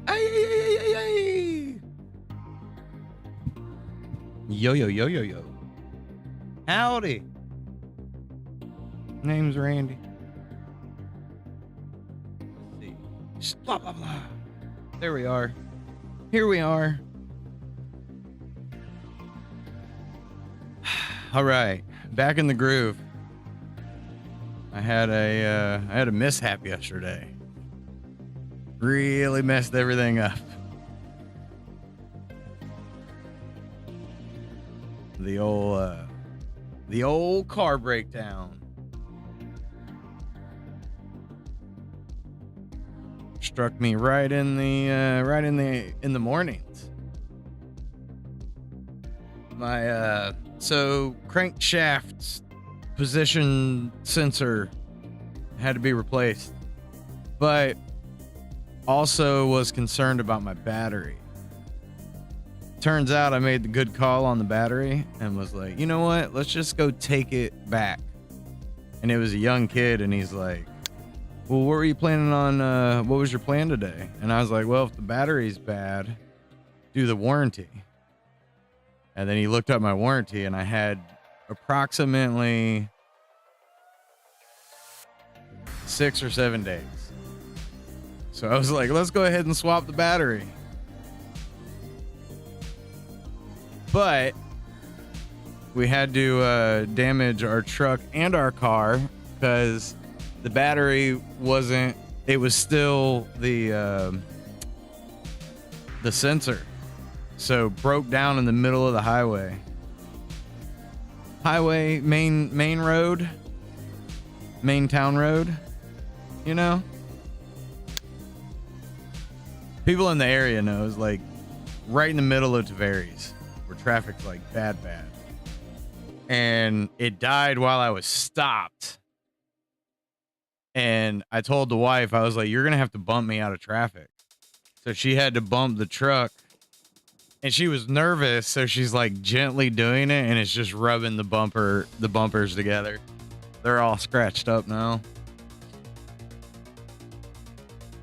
Ay. Yo, yo, yo, yo, yo. Howdy. Name's Randy. Let's see. Just blah, blah, blah. There we are. Here we are. All right. Back in the groove. I had a mishap yesterday. Really messed everything up. The old car breakdown. Struck me right in the mornings. My so crankshaft's position sensor had to be replaced, but also was concerned about my battery. Turns out I made the good call on the battery and was like, you know what? Let's just go take it back. And it was a young kid, and he's like, well, what were you planning on? What was your plan today? And I was like, well, if the battery's bad, do the warranty. And then he looked up my warranty, and I had approximately 6 or 7 days. So I was like, let's go ahead and swap the battery. But we had to damage our truck and our car because the battery wasn't, it was still the sensor. So broke down in the middle of the highway. Main road, main town road, you know? People in the area knows, like right in the middle of Tavares, where traffic's like bad. And it died while I was stopped. And I told the wife, I was like, you're going to have to bump me out of traffic. So she had to bump the truck. And she was nervous, so she's like gently doing it, and it's just rubbing the bumpers together. They're all scratched up now.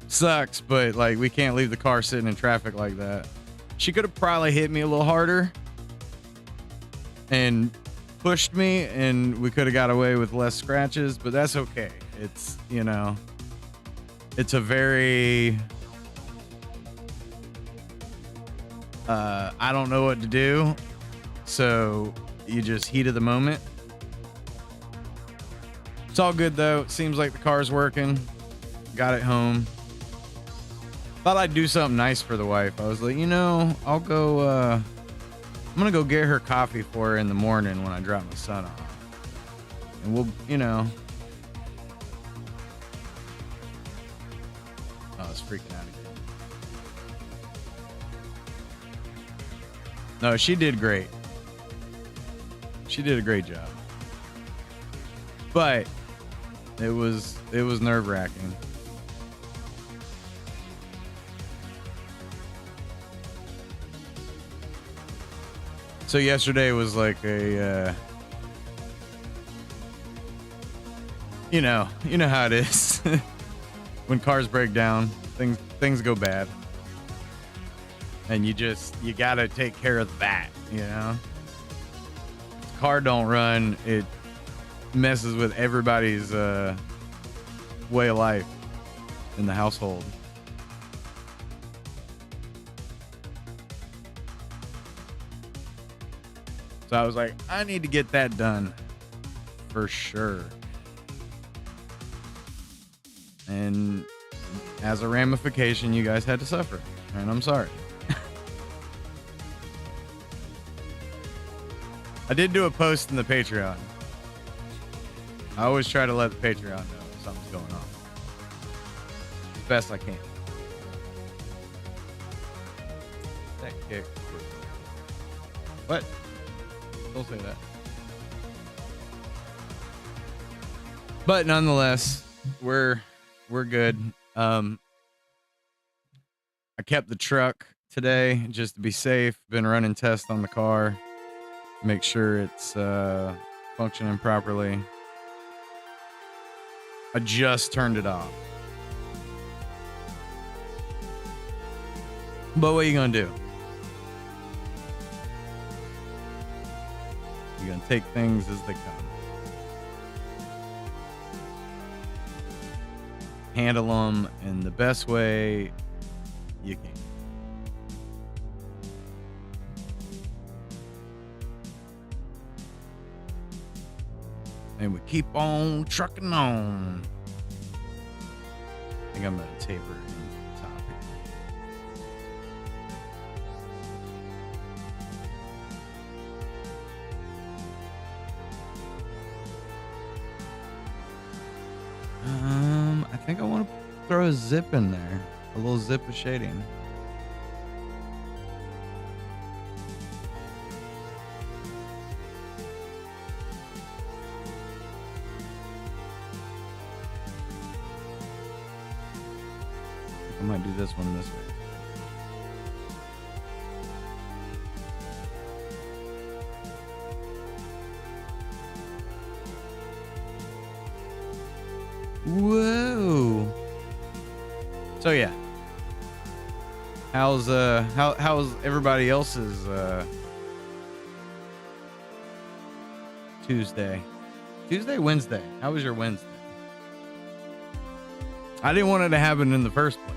Sucks, but like we can't leave the car sitting in traffic like that. She could have probably hit me a little harder and pushed me, and we could have got away with less scratches, but that's okay. It's, you know, it's a very I don't know what to do, so you just heat of the moment. It's all good though. It seems like the car's working. Got it home. Thought I'd do something nice for the wife. I was like, you know, I'll go, I'm gonna go get her coffee for her in the morning when I drop my son off. And we'll, you know. Oh, it's freaking out again. No, she did great. She did a great job. But it was nerve-wracking. So yesterday was like a you know how it is. When cars break down, things go bad. And you gotta take care of that, you know? If the car don't run, it messes with everybody's way of life in the household. So I was like, I need to get that done for sure. And as a ramification, you guys had to suffer, and I'm sorry. I did do a post in the Patreon. I always try to let the Patreon know if something's going on as best I can. That kick. What? Don't say that. But nonetheless, we're good. I kept the truck today just to be safe. Been running tests on the car. Make sure it's functioning properly. I just turned it off. But what are you gonna do? You're gonna take things as they come. Handle them in the best way you can. And we keep on trucking on. I think I'm gonna taper it in the top here. I think I want to throw a zip in there, a little zip of shading. I might do this one this way. Whoa. So yeah. How's everybody else's Tuesday? Wednesday. How was your Wednesday? I didn't want it to happen in the first place.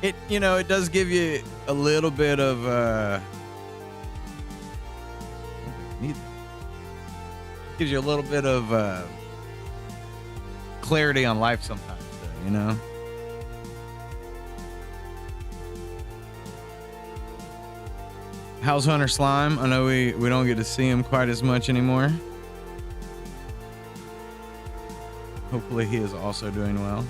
It does give you a little bit of gives you a little bit of clarity on life sometimes, though, How's Hunter Slime? I know we don't get to see him quite as much anymore. Hopefully he is also doing well.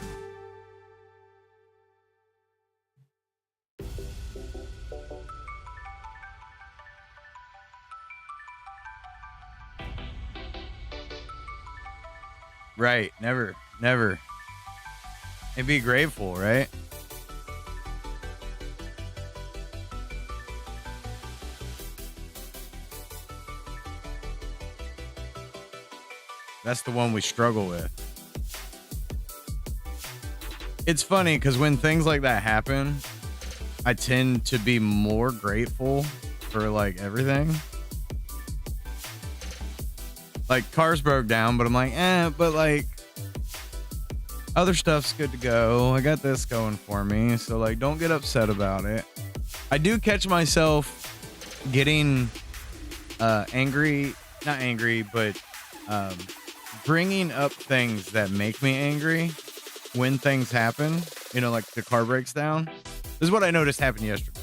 Right, never. And be grateful, right? That's the one we struggle with. It's funny because when things like that happen, I tend to be more grateful for like everything. Like cars broke down, but I'm like, but like other stuff's good to go. I got this going for me. So like, don't get upset about it. I do catch myself getting angry, not angry, but bringing up things that make me angry when things happen, like the car breaks down. This is what I noticed happened yesterday.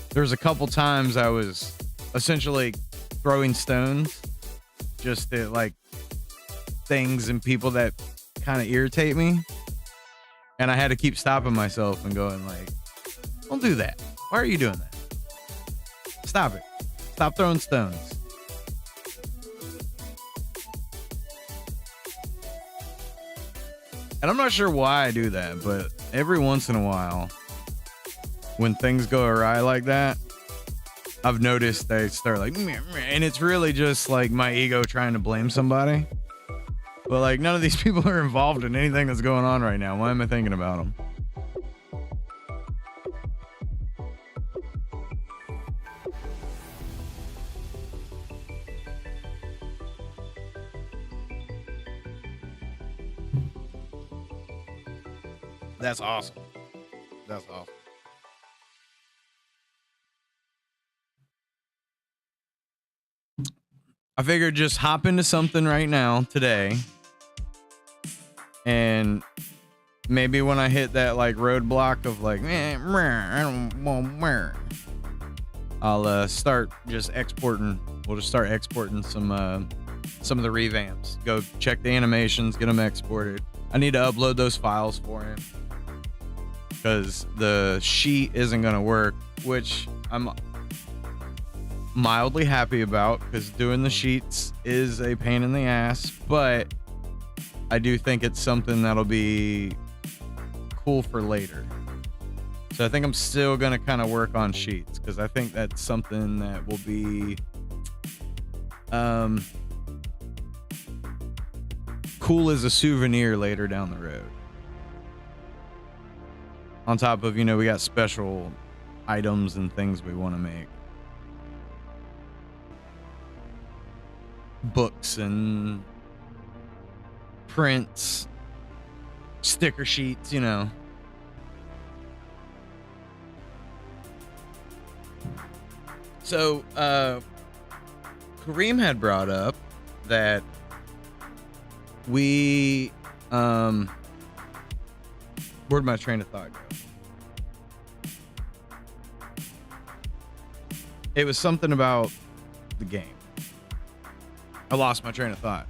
There was a couple times I was essentially throwing stones just at like things and people that kind of irritate me. And I had to keep stopping myself and going like, don't do that. Why are you doing that? Stop it. Stop throwing stones. And I'm not sure why I do that, but every once in a while, when things go awry like that, I've noticed they start like, meh, meh, and it's really just like my ego trying to blame somebody. But like none of these people are involved in anything that's going on right now. Why am I thinking about them? That's awesome. That's awesome. I figured just hop into something right now today. And maybe when I hit that like roadblock of like, I'll start just exporting. We'll just start exporting some of the revamps. Go check the animations, get them exported. I need to upload those files for him because the sheet isn't going to work, which I'm mildly happy about because doing the sheets is a pain in the ass, but I do think it's something that'll be cool for later. So I think I'm still going to kind of work on sheets because I think that's something that will cool as a souvenir later down the road. On top of, you know, we got special items and things we want to make. Books and prints, sticker sheets, you know. So, Kareem had brought up that we, where'd my train of thought go? It was something about the game. I lost my train of thought.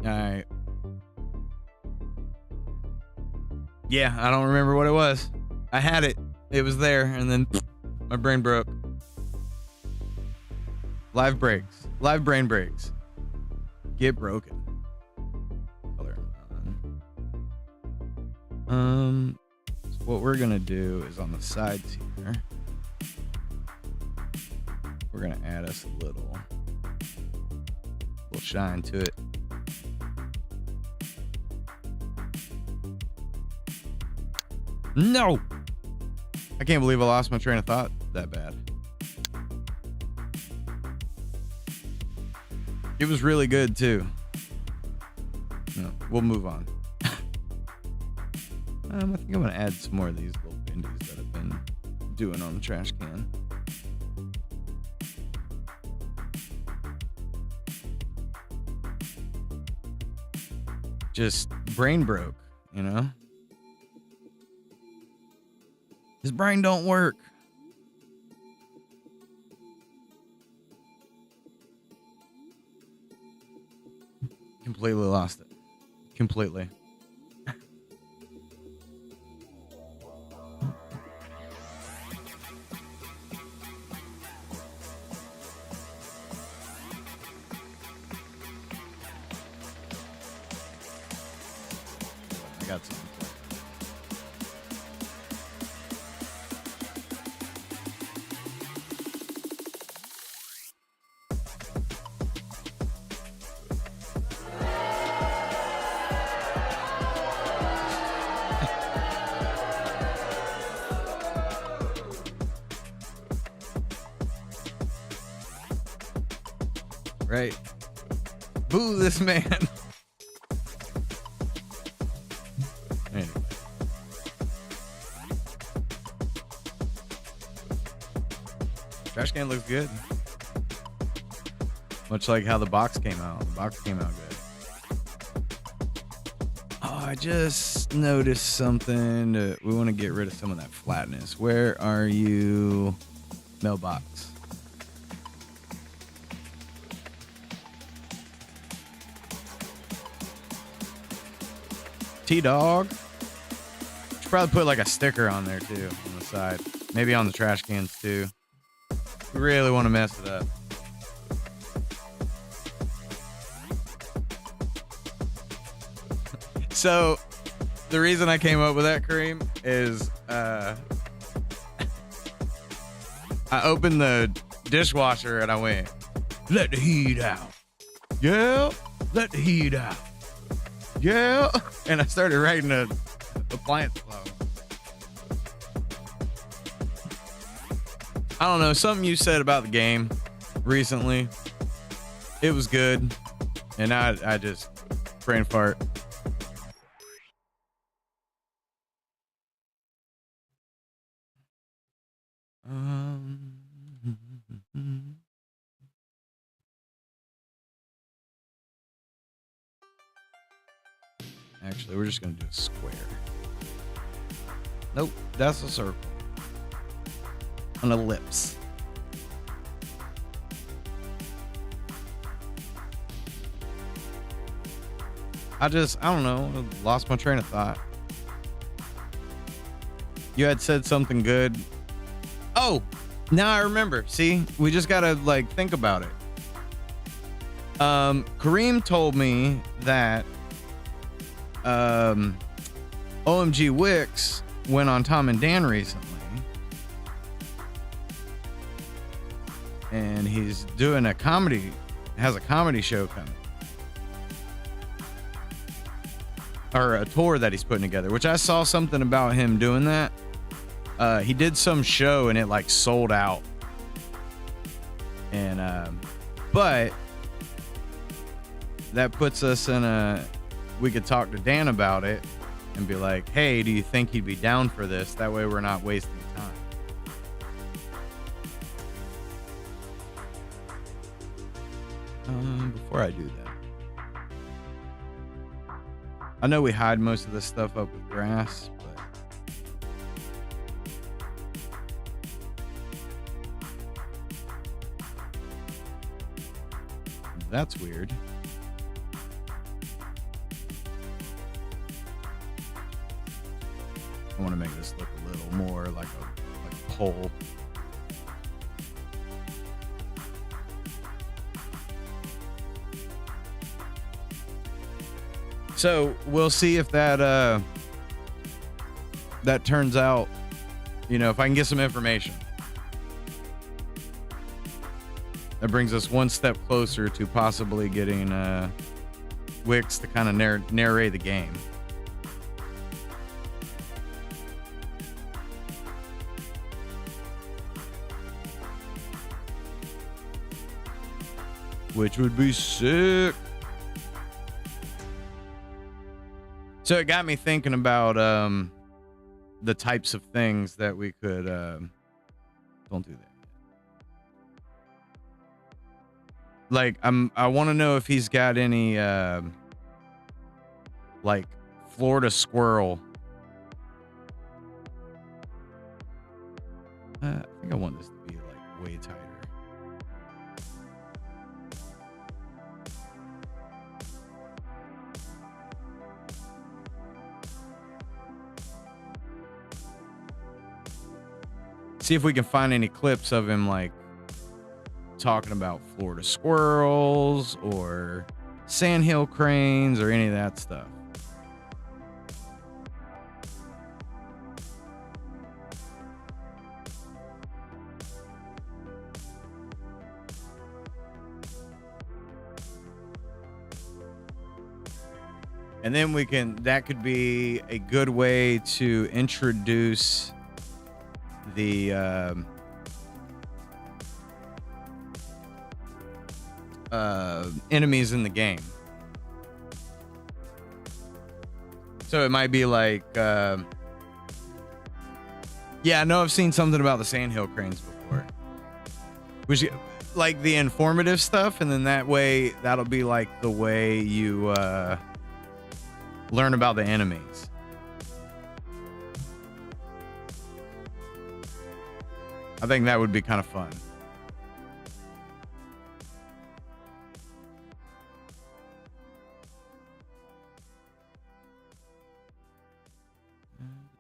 All right. Yeah, I don't remember what it was. I had it. It was there, and then my brain broke. Live breaks. Live brain breaks. Get broken. Color on. So what we're gonna do is on the sides here, we're gonna add us a little shine to it. No! I can't believe I lost my train of thought that bad. It was really good too. No, we'll move on. I think I'm gonna add some more of these little bendies that I've been doing on the trash can. Just brain broke, you know? His brain don't work. Completely lost it. Completely. I got some. Right. Boo this man. Anyway. Trash can looks good. Much like how the box came out. The box came out good. Oh, I just noticed something. We want to get rid of some of that flatness. Where are you? Mailbox. T-Dog. Should probably put like a sticker on there too, on the side. Maybe on the trash cans too. We really want to mess it up. So, the reason I came up with that, Kareem, is I opened the dishwasher and I went, let the heat out. Yeah, let the heat out. Yeah, and I started writing a appliance flow. I don't know, something you said about the game recently. It was good, and I just brain fart. Actually, we're just gonna do a square. Nope, that's a circle. An ellipse. I don't know, lost my train of thought. You had said something good. Oh, now I remember. See, we just gotta like think about it. Kareem told me that OMG Wix went on Tom and Dan recently, and he's doing a comedy has a comedy show coming, or a tour that he's putting together, which I saw something about him doing that. He did some show and it like sold out. And, but that puts us in we could talk to Dan about it and be like, hey, do you think he'd be down for this? That way we're not wasting time. Before I do that, I know we hide most of this stuff up with grass, but that's weird. I want to make this look a little more like a pole. So we'll see if that turns out, if I can get some information. That brings us one step closer to possibly getting Wix to kind of narrate the game. Which would be sick. So it got me thinking about the types of things that we could don't do that. Like I want to know if he's got any like Florida squirrel. I think I want this to be like way tighter. See if we can find any clips of him like talking about Florida squirrels or sandhill cranes or any of that stuff. And then that could be a good way to introduce the enemies in the game. So it might be like I know I've seen something about the sandhill cranes before, which like the informative stuff, and then that'll be like the way you learn about the enemies. I think that would be kind of fun.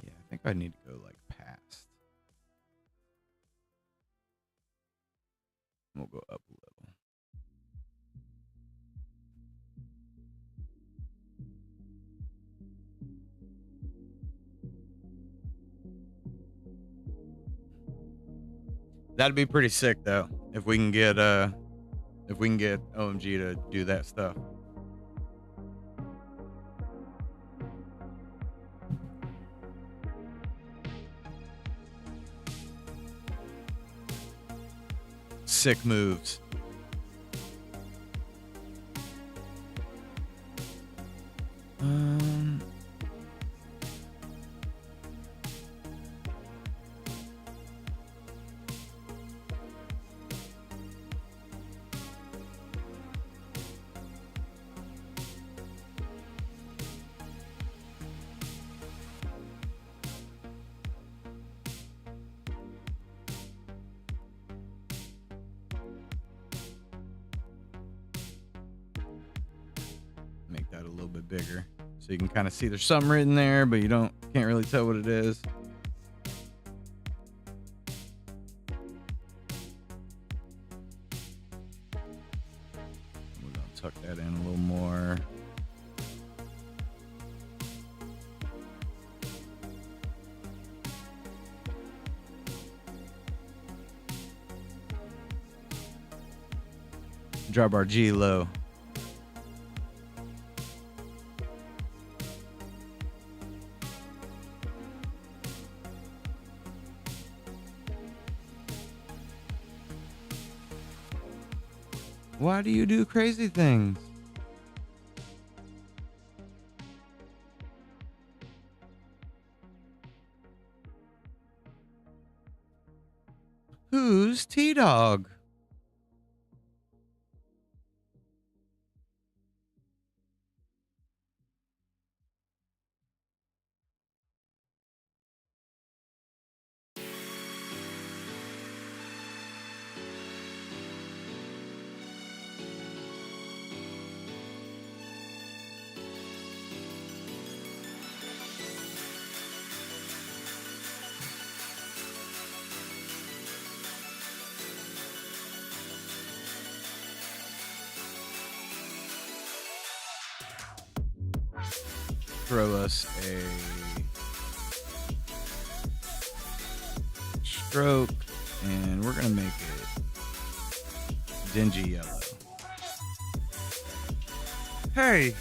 Yeah, I think I need to go like past. We'll go up a little. That'd be pretty sick though, if we can get OMG to do that stuff. Sick moves. Make that a little bit bigger so you can kind of see there's something written there, but can't really tell what it is. We're gonna tuck that in a little more. Drop our G low. Why do you do crazy things? Who's T-Dog? Throw us a stroke, and we're gonna make it dingy yellow. Hey,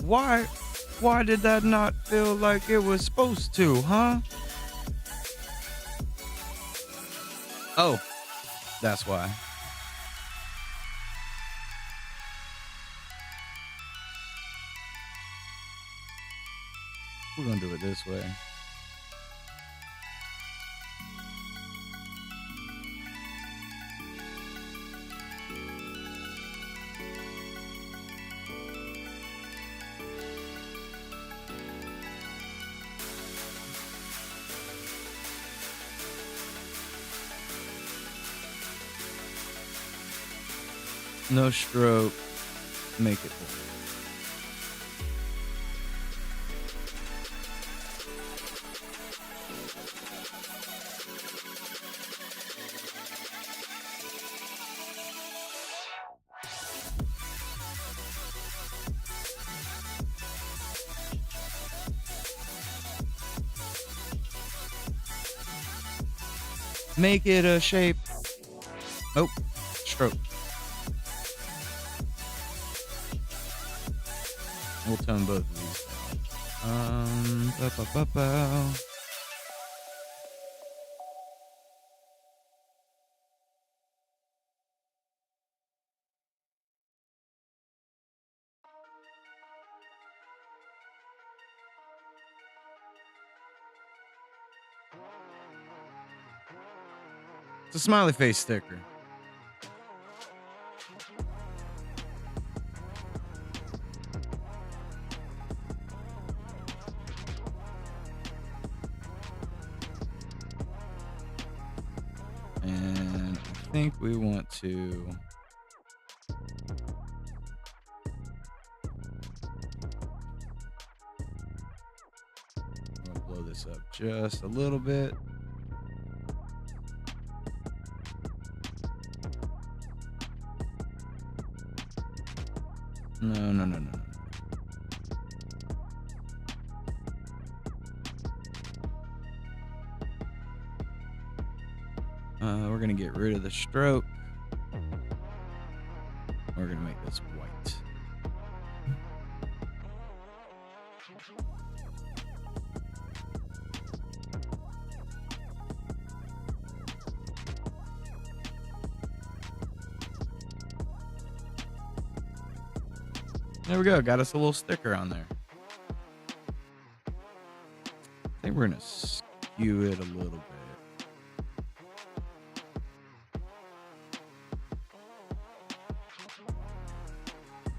why did that not feel like it was supposed to, huh? Oh, that's why. We're gonna do it this way. No stroke, make it full. Make it a shape. Oh, stroke. We'll tone both of these. It's a smiley face sticker. And I think we want to blow this up just a little bit. No. We're gonna get rid of the stroke. We're gonna make this white. There we go. Got us a little sticker on there. I think we're gonna skew it a little bit.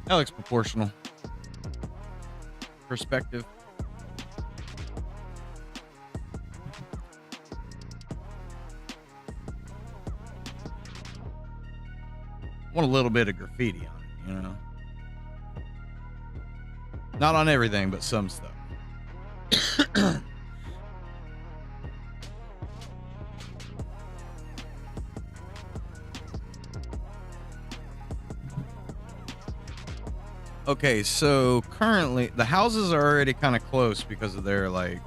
That looks proportional. Perspective. Want a little bit of graffiti on it, you know? Not on everything, but some stuff. Okay, so currently the houses are already kind of close because of their like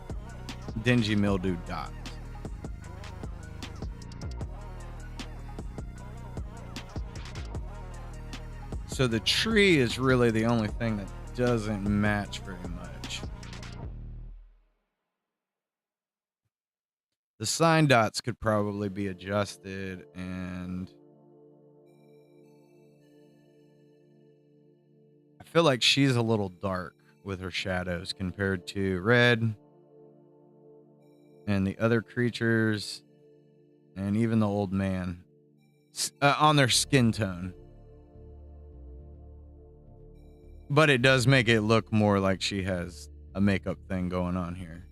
dingy mildew dots. So the tree is really the only thing that doesn't match very much. The sign dots could probably be adjusted, and I feel like she's a little dark with her shadows compared to Red and the other creatures and even the old man on their skin tone. But it does make it look more like she has a makeup thing going on here.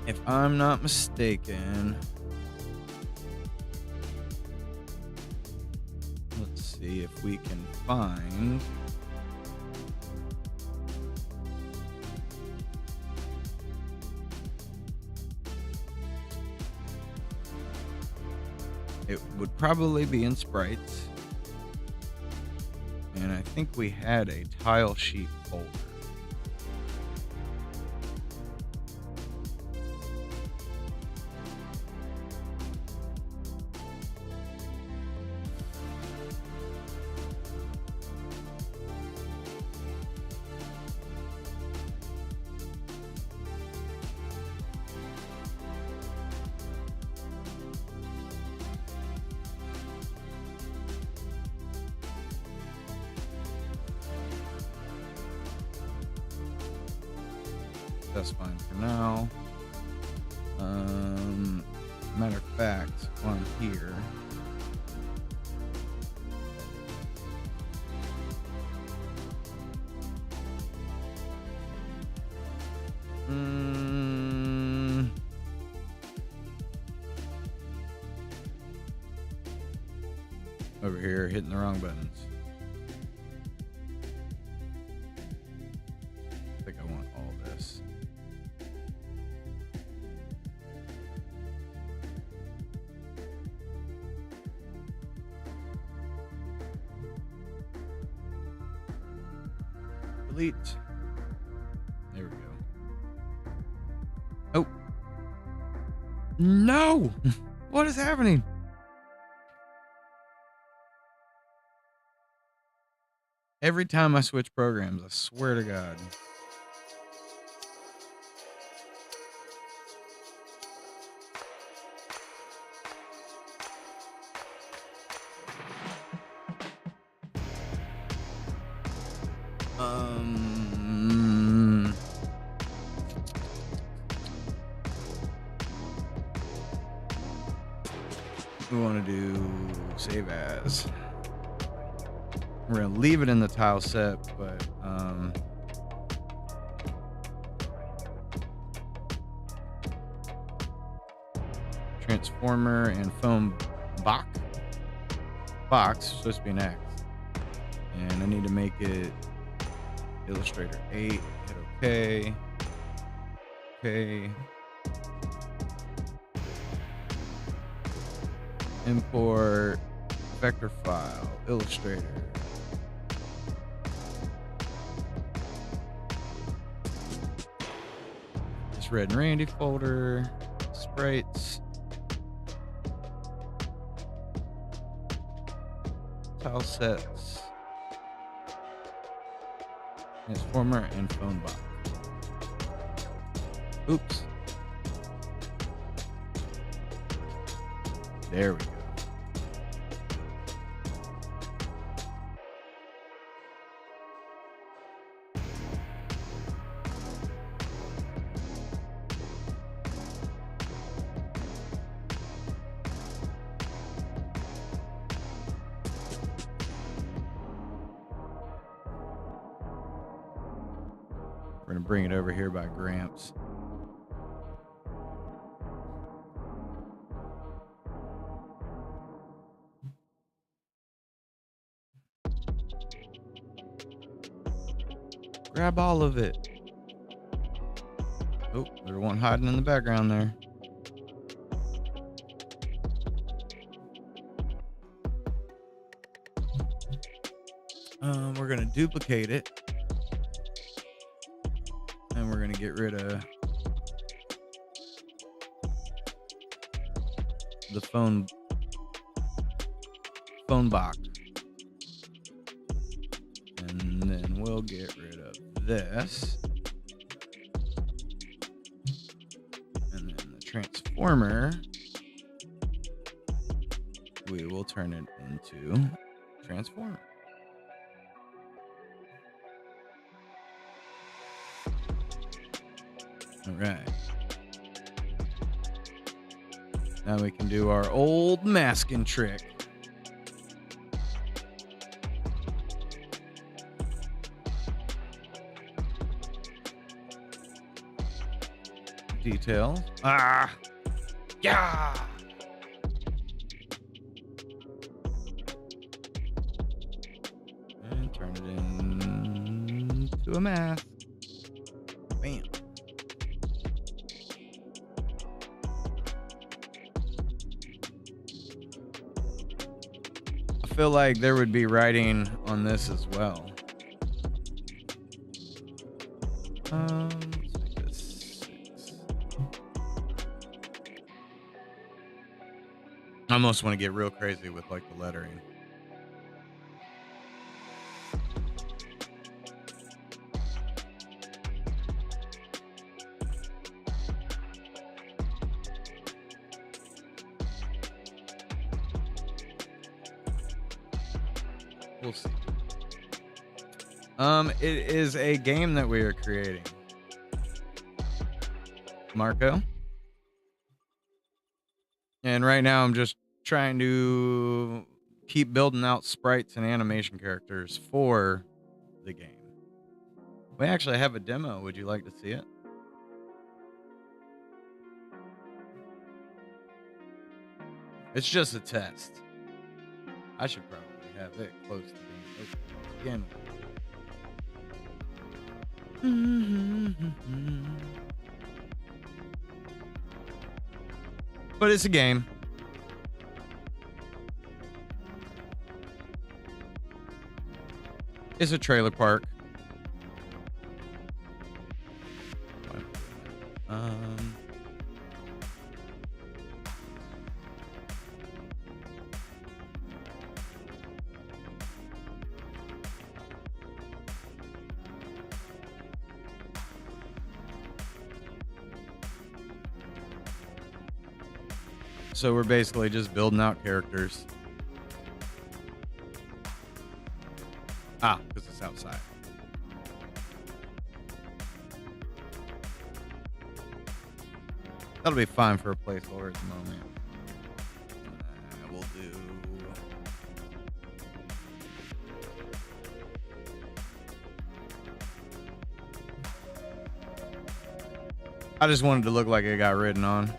If I'm not mistaken, let's see if we can find it would probably be in sprites. And I think we had a tile sheet folder. That's fine for now. Matter of fact, while I'm here, over here hitting the wrong buttons. I think I want all this. Delete. There we go. Oh. No! What is happening? Every time I switch programs, I swear to God. We want to do save as. We're going to leave it in the tile set, but transformer and foam box supposed to be an X, and I need to make it Illustrator 8. Hit OK. Okay. Import vector file, Illustrator. This Red and Randy folder, sprites, tile sets, transformer, and phone box. Oops. There we go. We're going to bring it over here by Gramps. Grab all of it. Oh, there's one hiding in the background there. We're going to duplicate it. And we're going to get rid of the phone box. And then we'll get rid of this. And then the transformer, we will turn it into transformer. All right. Now we can do our old masking trick. Detail. Ah! Yeah! And turn it into a mask. Bam. I feel like there would be writing on this as well. Let's make this 6. I almost want to get real crazy with like the lettering. We'll see. It is a game that we are creating. Marco. And right now I'm just trying to keep building out sprites and animation characters for the game. We actually have a demo. Would you like to see it? It's just a test. I should probably have it close to being open again. But it's a game. It's a trailer park. So we're basically just building out characters. Because it's outside. That'll be fine for a placeholder at the moment. We'll do... I just wanted to look like it got written on.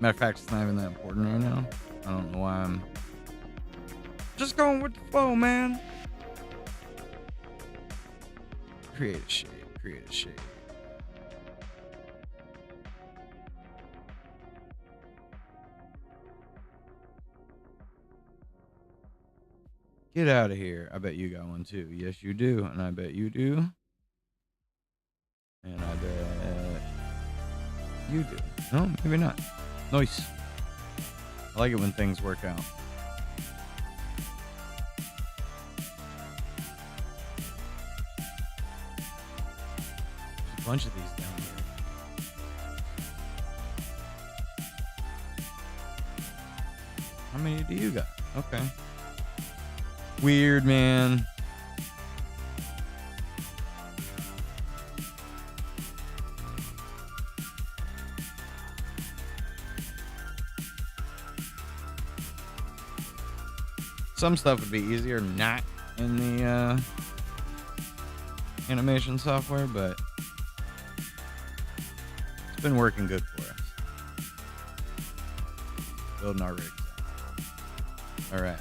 Matter of fact, it's not even that important right now. I don't know why I'm just going with the flow, man. Create a shade, create a shade. Get out of here. I bet you got one too. Yes, you do. And I bet you do. And I bet you do. No, maybe not. Nice. I like it when things work out. There's a bunch of these down here. How many do you got? Okay. Weird, man. Some stuff would be easier not in the animation software, but it's been working good for us. Building our rigs. All right.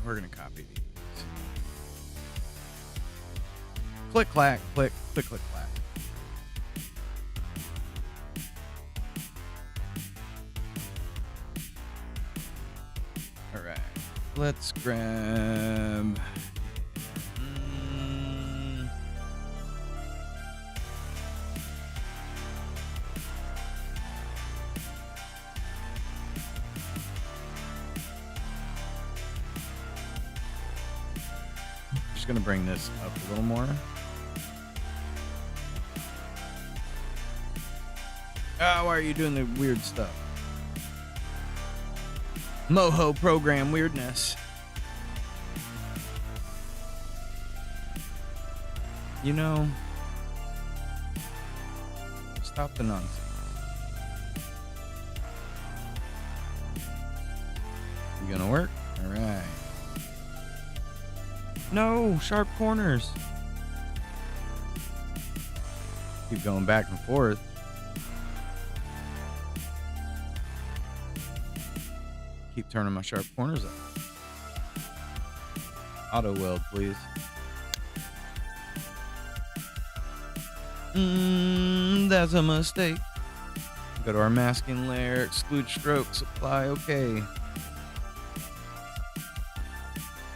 We're going to copy these. Click, clack, click, click, click, clack. let's grab. Just gonna bring this up a little more. Ah, why are you doing the weird stuff? Moho program weirdness. You know, stop the nonsense. You gonna work? All right. No, sharp corners. Keep going back and forth. Keep turning my sharp corners up. Auto weld, please. That's a mistake. Go to our masking layer, exclude strokes, apply OK.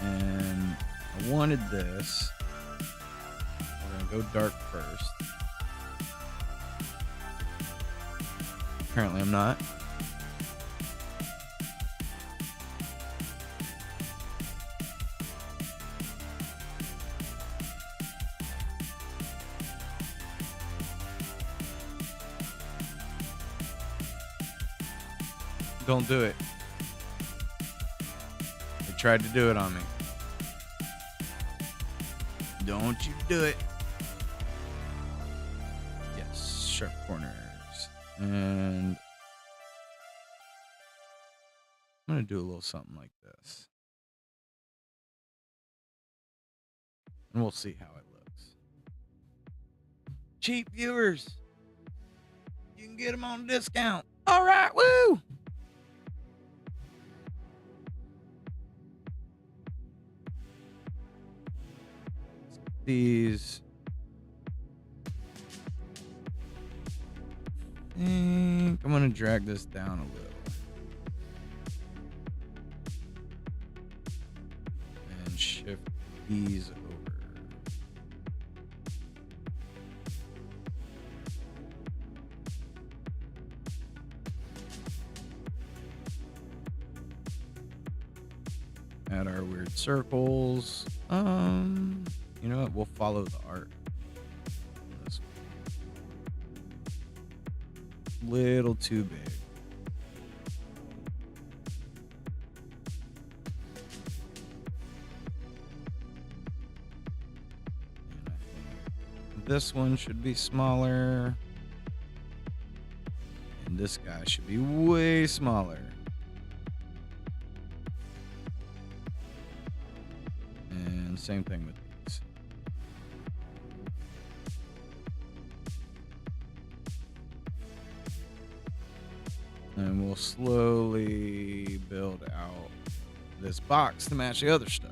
And I wanted this. I'm gonna go dark first. Apparently I'm not. Don't do it. They tried to do it on me. Don't you do it. Yes, sharp corners. And I'm going to do a little something like this. And we'll see how it looks. Cheap viewers. You can get them on discount. All right, woo! These. I'm going to drag this down a little. And shift these over. Add our weird circles. You know what? We'll follow the art. This one. Little too big. And I think this one should be smaller. And this guy should be way smaller. And same thing with these. And we'll slowly build out this box to match the other stuff.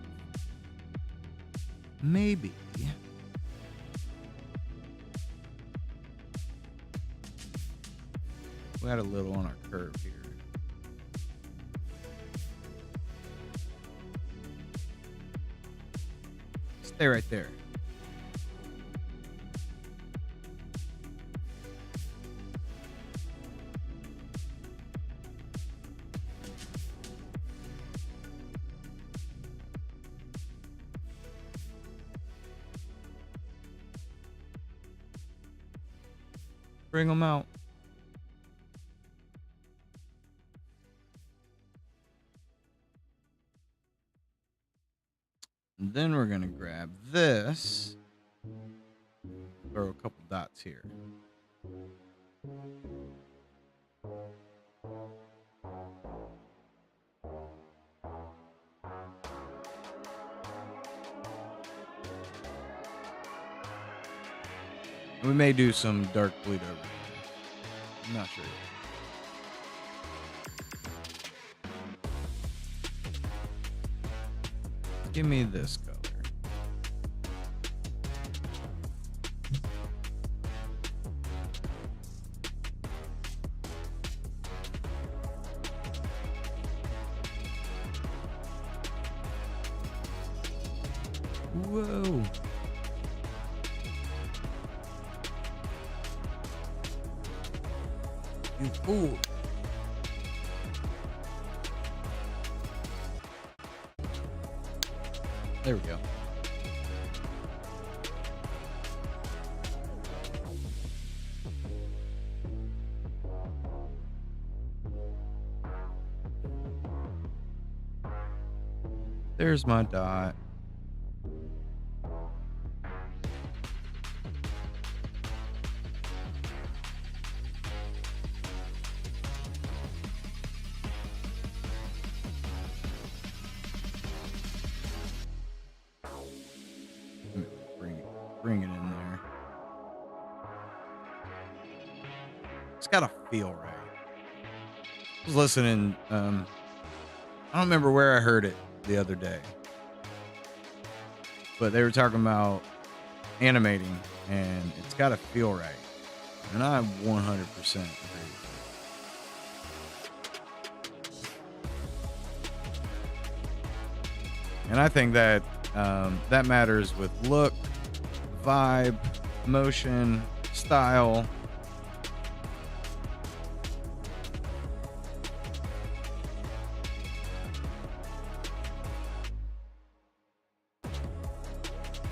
Maybe. We had a little on our curve here. Stay right there. Bring them out. And then we're going to grab this. Throw a couple dots here. We may do some dark bleed over here. I'm not sure yet. Give me this color. Whoa. You fool. There we go. There's my dot. Bring it in there. It's gotta feel right. I was listening. I don't remember where I heard it the other day, but they were talking about animating, and it's gotta feel right. And I 100% agree with it. And I think that that matters with look, vibe, motion, style.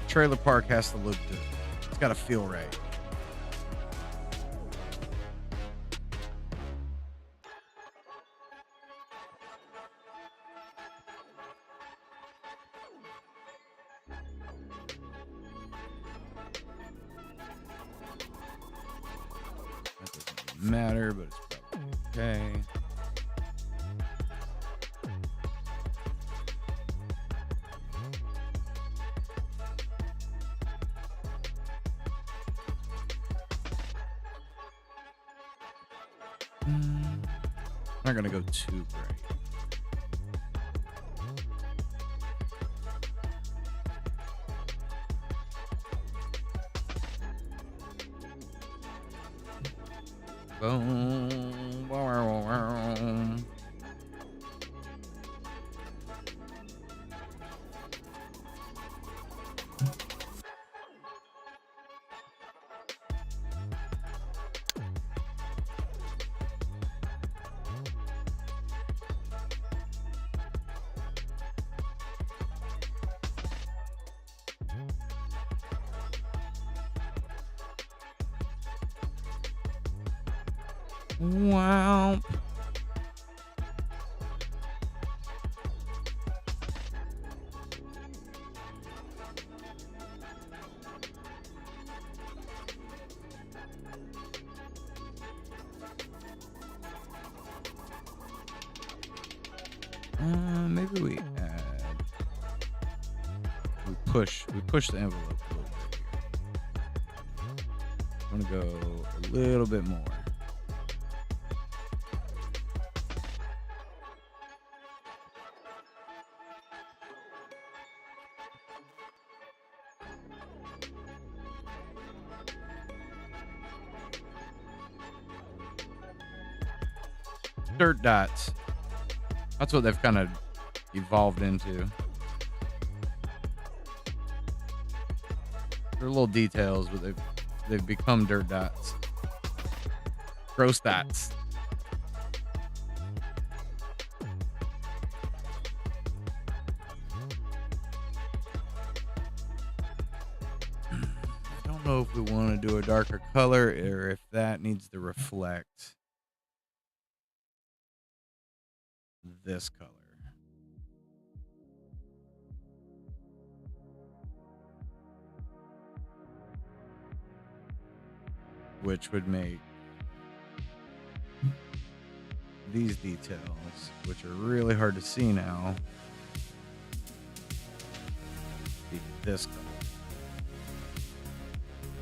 Trailer park has to look good. It's got to feel right. That doesn't matter, but it's probably okay. Not gonna go too bright. Boom. Wow. Maybe we push the envelope a little bit here. I'm gonna go a little bit more. Dirt dots. That's what they've kind of evolved into. They're little details, but they've become dirt dots. Gross dots. I don't know if we want to do a darker color or if that needs to reflect this color. Which would make these details, which are really hard to see now, be this color.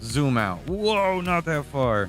Zoom out. Whoa, not that far.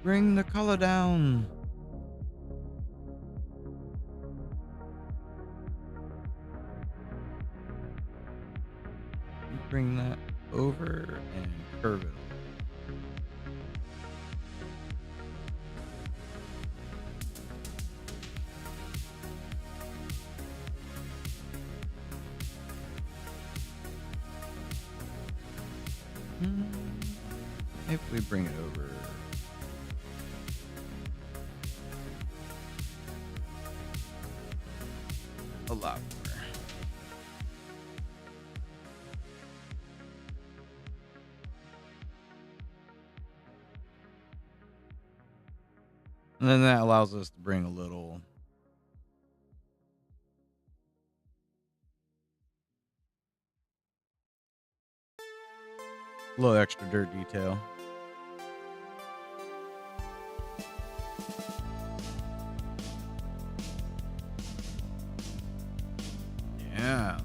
Bring the color down. Bring that over and curve it. If we bring it over a lot more. And then that allows us to bring a little extra dirt detail. Yeah.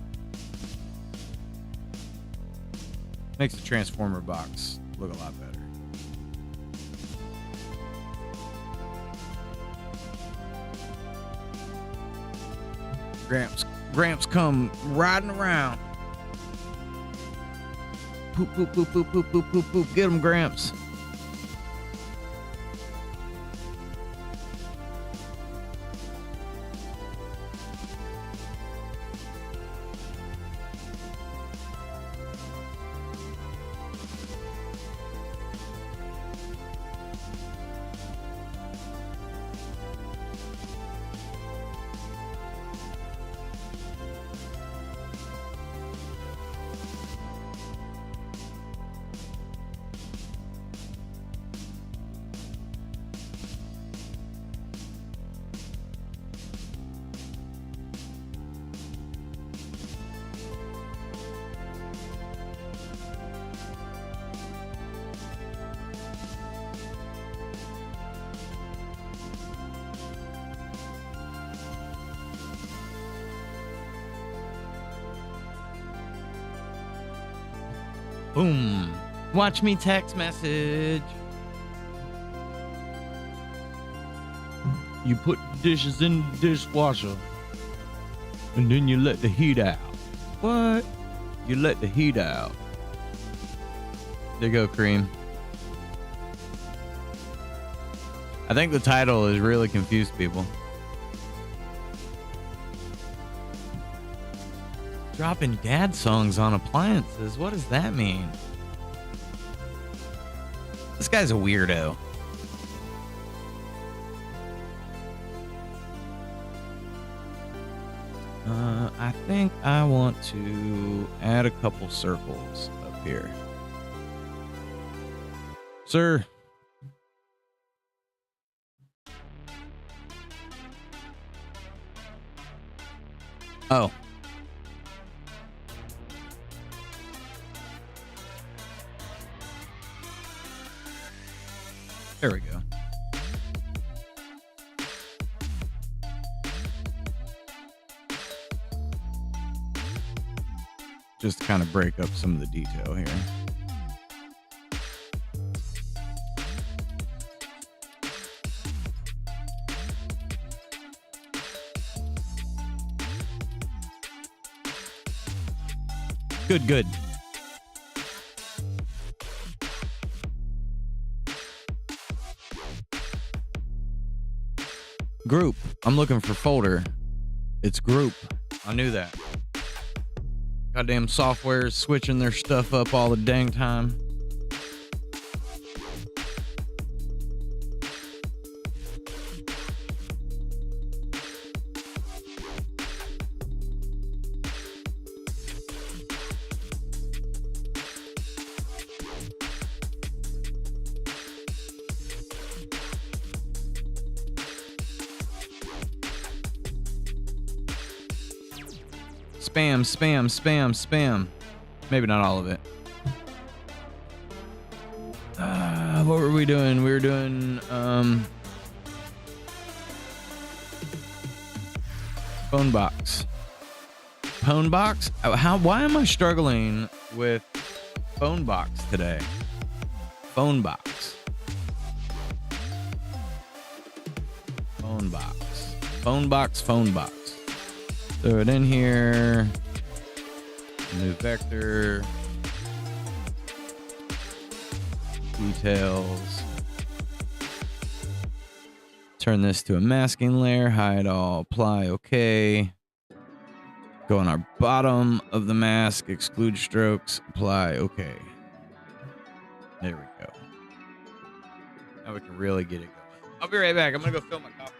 Makes the transformer box look a lot better. Gramps come riding around. Poop, poop, poop, poop, poop, poop, poop, poop. Get him, Gramps. Boom. Watch me text message. You put the dishes in the dishwasher and then you let the heat out. What? You let the heat out. There you go, Cream. I think the title has really confused people. Dropping dad songs on appliances. What does that mean? This guy's a weirdo. I think I want to add a couple circles up here. Sir. Oh. There we go. Just to kind of break up some of the detail here. Good. Group. I'm looking for folder. It's group. I knew that. Goddamn software is switching their stuff up all the dang time. Spam. Maybe not all of it. What were we doing? We were doing phone box. Why am I struggling with phone box today? Phone box. Phone box. Phone box, phone box. Throw it in here. New vector. Details. Turn this to a masking layer. Hide all. Apply. Okay. Go on our bottom of the mask. Exclude strokes. Apply. Okay. There we go. Now we can really get it going. I'll be right back. I'm going to go fill my coffee.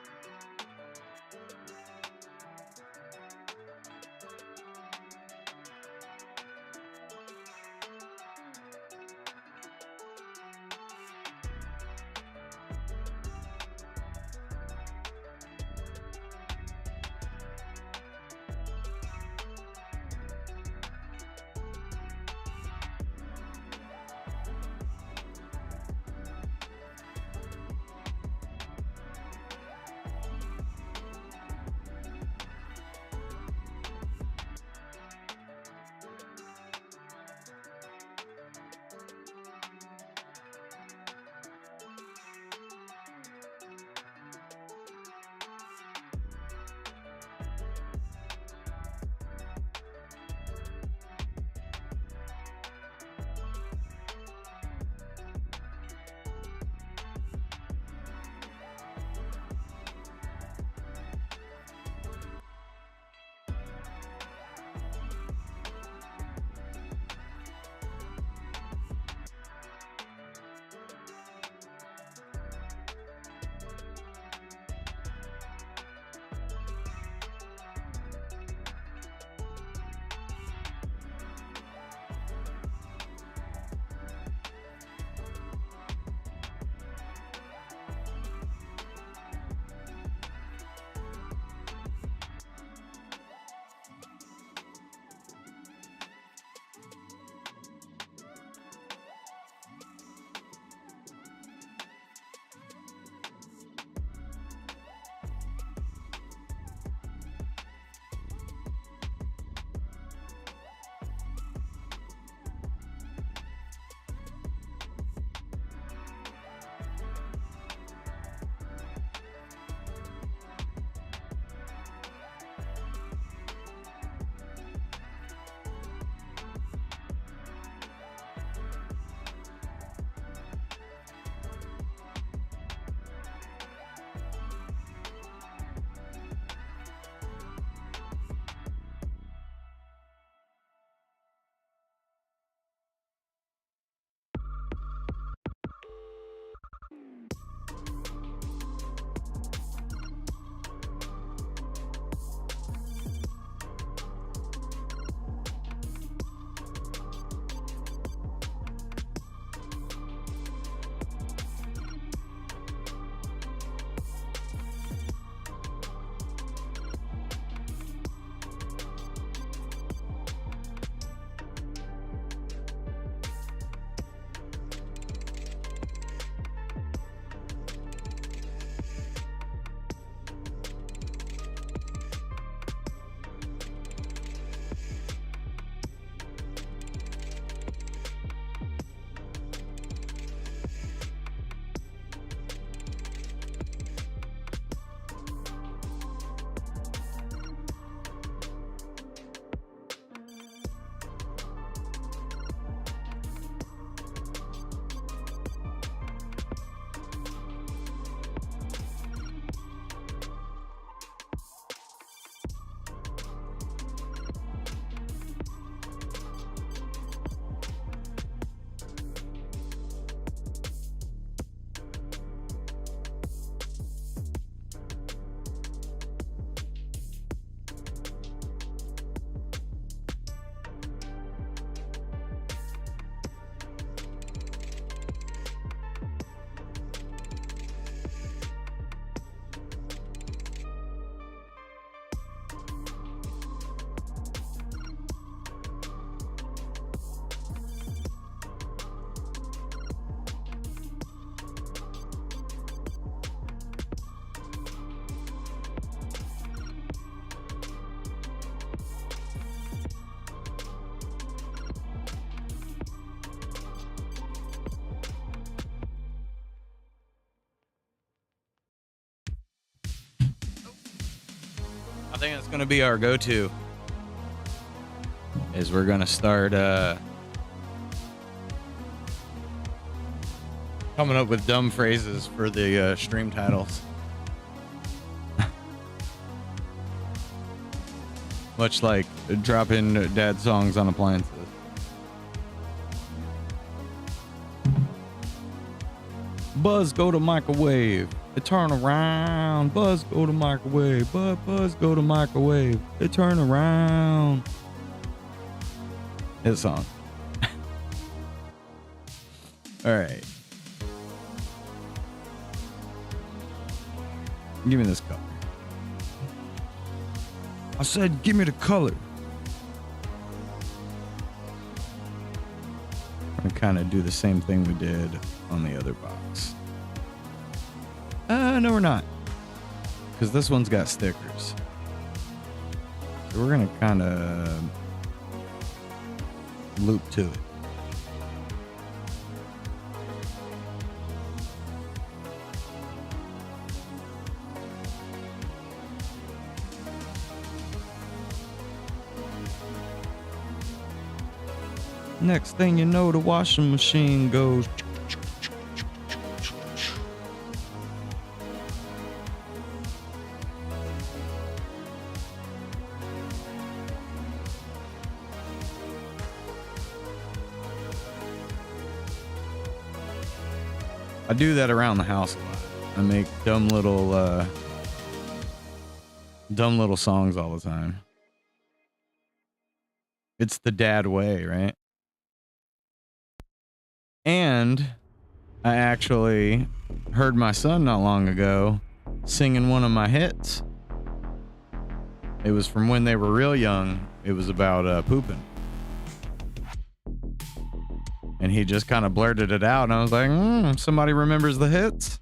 I think it's going to be our go-to. Is we're going to start coming up with dumb phrases for the stream titles. Much like dropping dad songs on appliances. Buzz, go to microwave. It turn around. Buzz, go to microwave. Buzz, go to microwave. It turn around. His song. All right. Give me this color. I said, give me the color. I'm gonna kind of do the same thing we did on the other box. No, we're not. Because this one's got stickers. So we're gonna kind of loop to it. Next thing you know, the washing machine goes. I do that around the house a lot. I make dumb little songs all the time. It's the dad way, right? And I actually heard my son not long ago singing one of my hits. It was from when they were real young. It was about pooping. And he just kind of blurted it out, and I was like, somebody remembers the hits?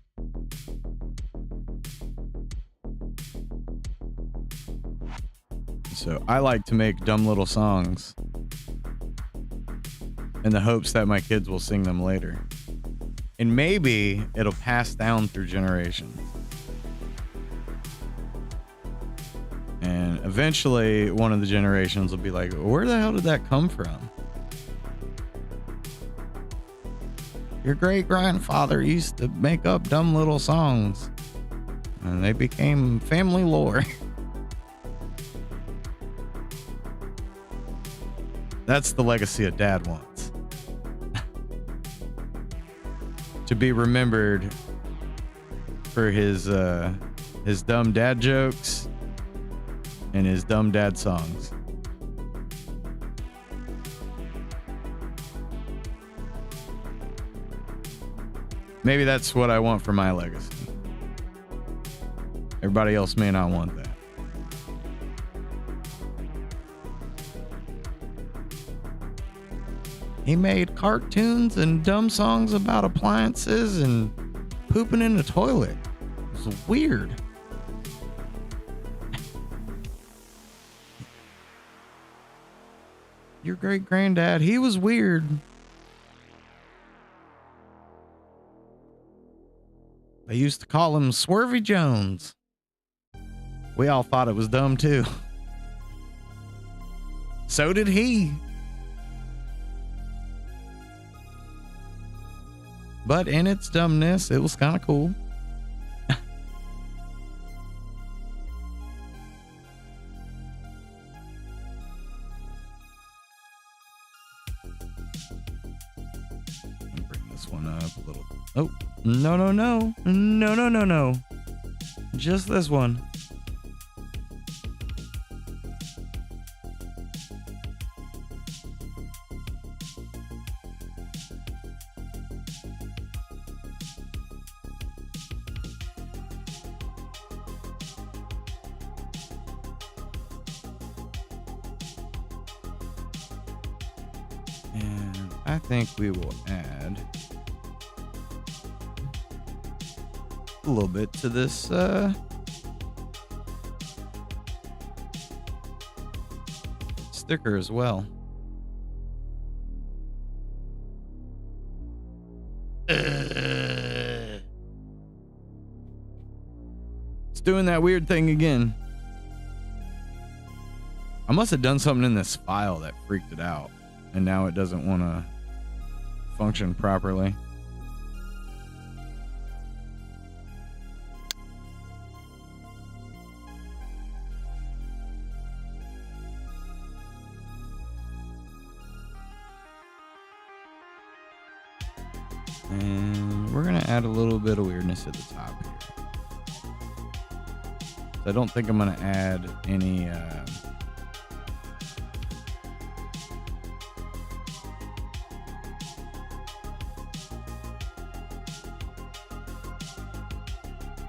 So I like to make dumb little songs in the hopes that my kids will sing them later. And maybe it'll pass down through generations. And eventually one of the generations will be like, where the hell did that come from? Your great grandfather used to make up dumb little songs, and they became family lore. That's the legacy a dad wants. To be remembered for his dumb dad jokes and his dumb dad songs. Maybe that's what I want for my legacy. Everybody else may not want that. He made cartoons and dumb songs about appliances and pooping in the toilet. It was weird. Your great granddad, he was weird. They used to call him Swervy Jones. We all thought it was dumb too. So did he. But in its dumbness, it was kind of cool. Bring this one up a little. Oh, no. Just this one. And I think we will add a little bit to this sticker as well. It's doing that weird thing again. I must have done something in this file that freaked it out, and now it doesn't want to function properly. And we're going to add a little bit of weirdness at the top here. I don't think I'm going to add any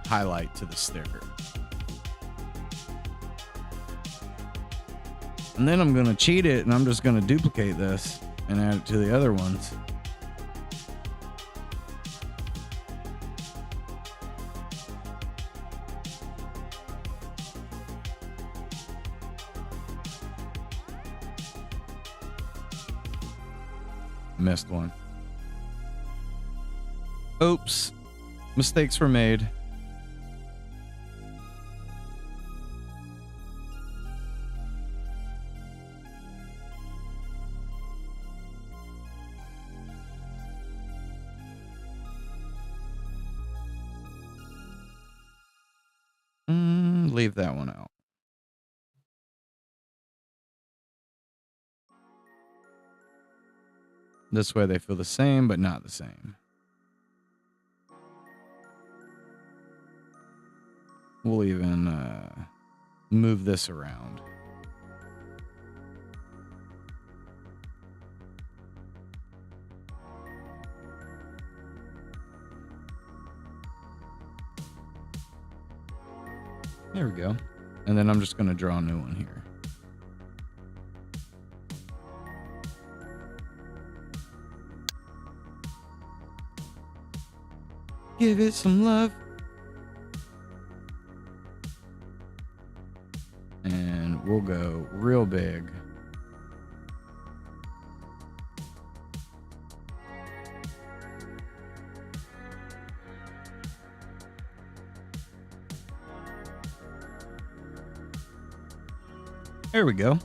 highlight to the sticker. And then I'm going to cheat it, and I'm just going to duplicate this and add it to the other ones. Missed one. Oops. Mistakes were made. Leave that one out. This way they feel the same, but not the same. We'll even move this around. There we go. And then I'm just going to draw a new one here. Give it some love. And we'll go real big. There we go.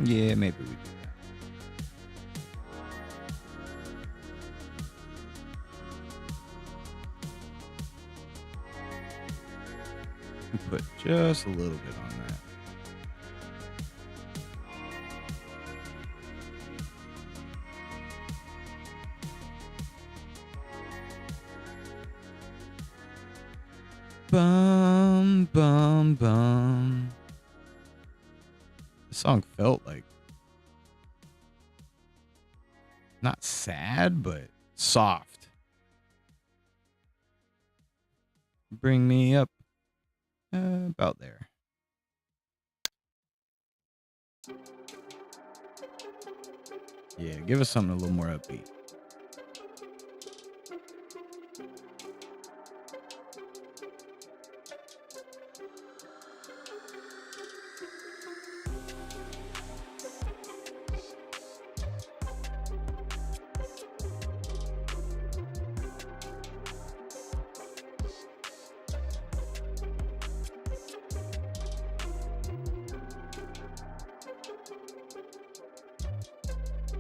Yeah, maybe we do that. Put just a little bit on that. Bum, bum, bum. The song felt like not sad, but soft. Bring me up about there. Yeah, give us something a little more upbeat.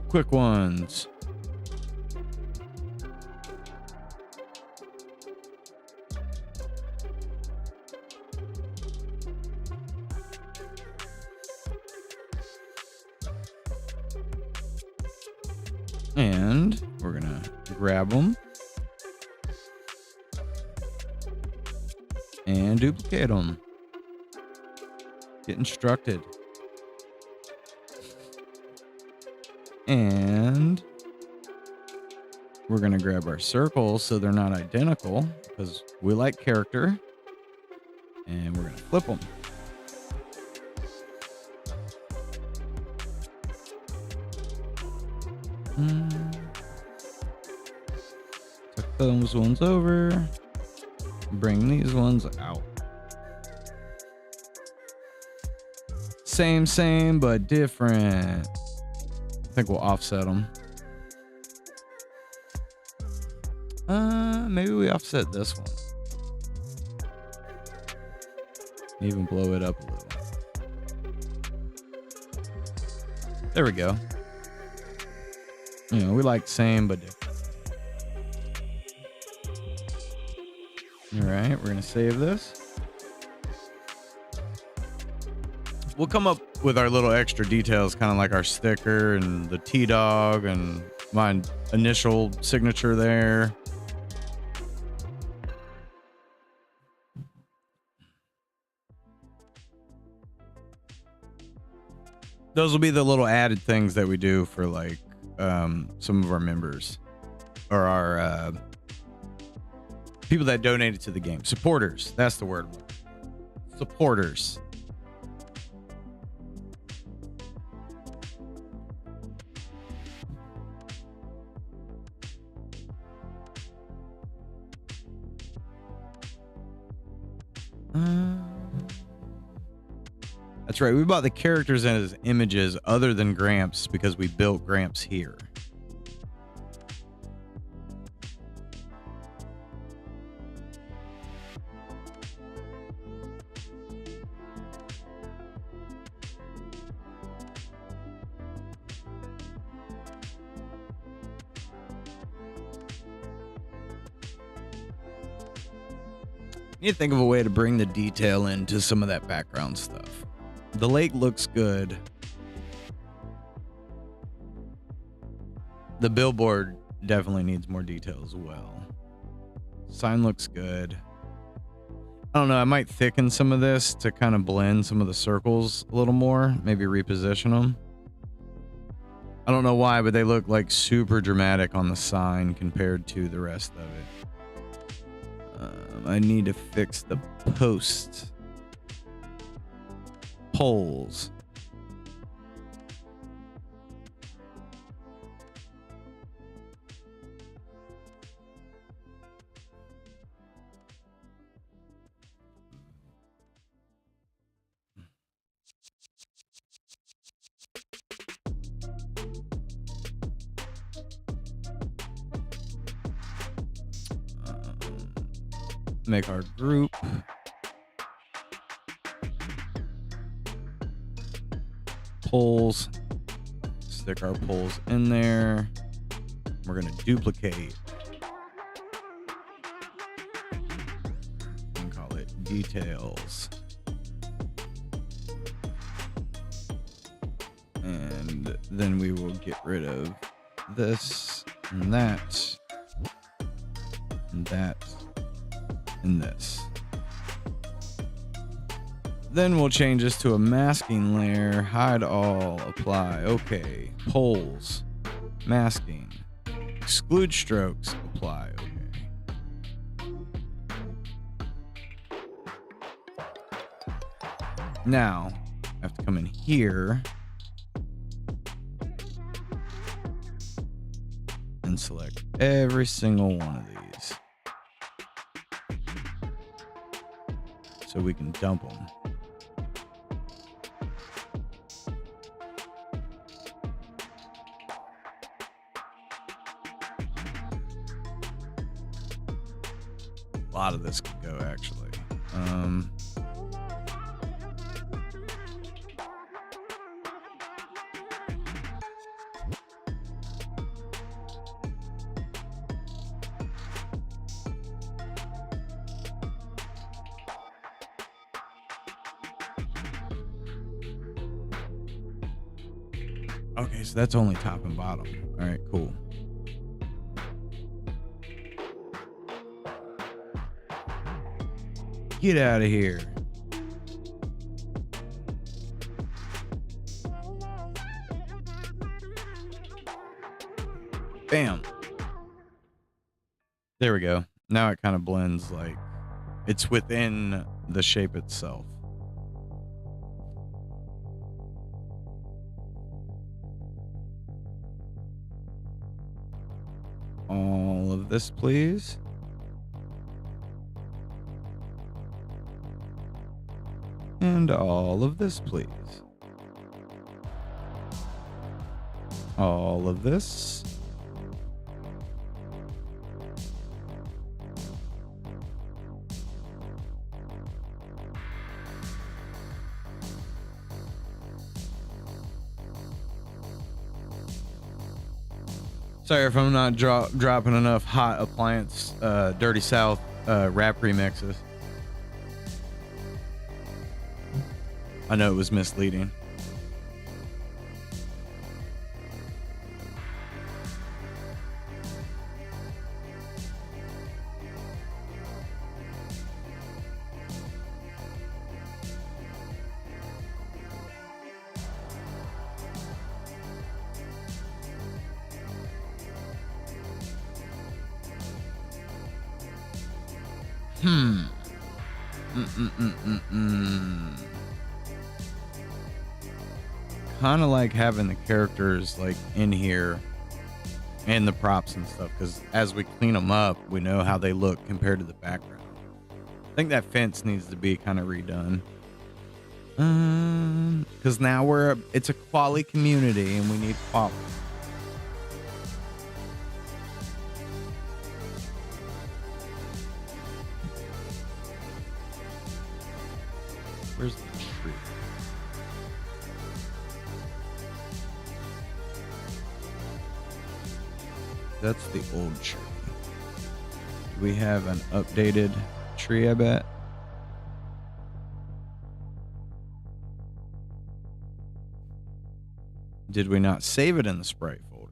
Quick ones. And we're gonna grab them and duplicate them. Get instructed. And we're going to grab our circles so they're not identical because we like character. And we're going to flip them. Tuck those ones over. Bring these ones out. Same, but different. I think we'll offset them. Maybe we offset this one. Even blow it up a little. There we go. You know, we like same but different. All right, we're gonna save this. We'll come up with our little extra details, kind of like our sticker and the T-Dog and my initial signature there. Those will be the little added things that we do for like some of our members or our people that donated to the game. Supporters. That's the word. Supporters. That's right. We bought the characters as images other than Gramps because we built Gramps here. You need to think of a way to bring the detail into some of that background stuff. The lake looks good. The billboard definitely needs more detail as well. Sign looks good. I don't know. I might thicken some of this to kind of blend some of the circles a little more. Maybe reposition them. I don't know why, but they look like super dramatic on the sign compared to the rest of it. I need to fix the poles. Make our group. Poles. Stick our poles in there. We're going to duplicate. And call it details. And then we will get rid of this and that and that and this. Then we'll change this to a masking layer. Hide all. Apply. Okay. Poles. Masking. Exclude strokes. Apply. Okay. Now, I have to come in here and select every single one of these. So we can dump them. A lot of this could go actually. Okay, so that's only top and bottom. All right, cool. Get out of here. Bam. There we go. Now it kind of blends like it's within the shape itself. All of this, please. And all of this, please. all of this. Sorry if I'm not dropping enough hot appliance, Dirty South rap remixes. I know it was misleading. Kind of like having the characters like in here and the props and stuff, because as we clean them up, we know how they look compared to the background. I think that fence needs to be kind of redone. Because now it's a quality community and we need quality. Where's the tree? That's the old tree. Do we have an updated tree, I bet? Did we not save it in the sprite folder?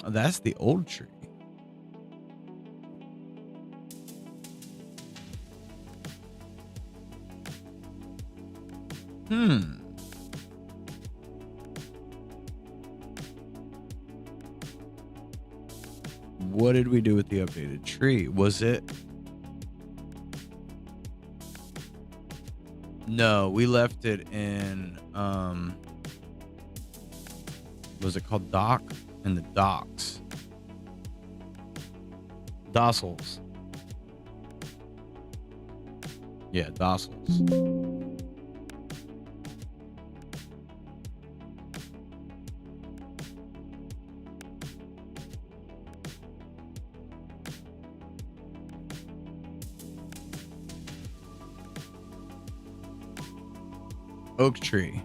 Oh, that's the old tree. What did we do with the updated tree? Was it? No, we left it in, was it called Dock? In the docks. Dossels. Yeah, Dossels. Oak tree.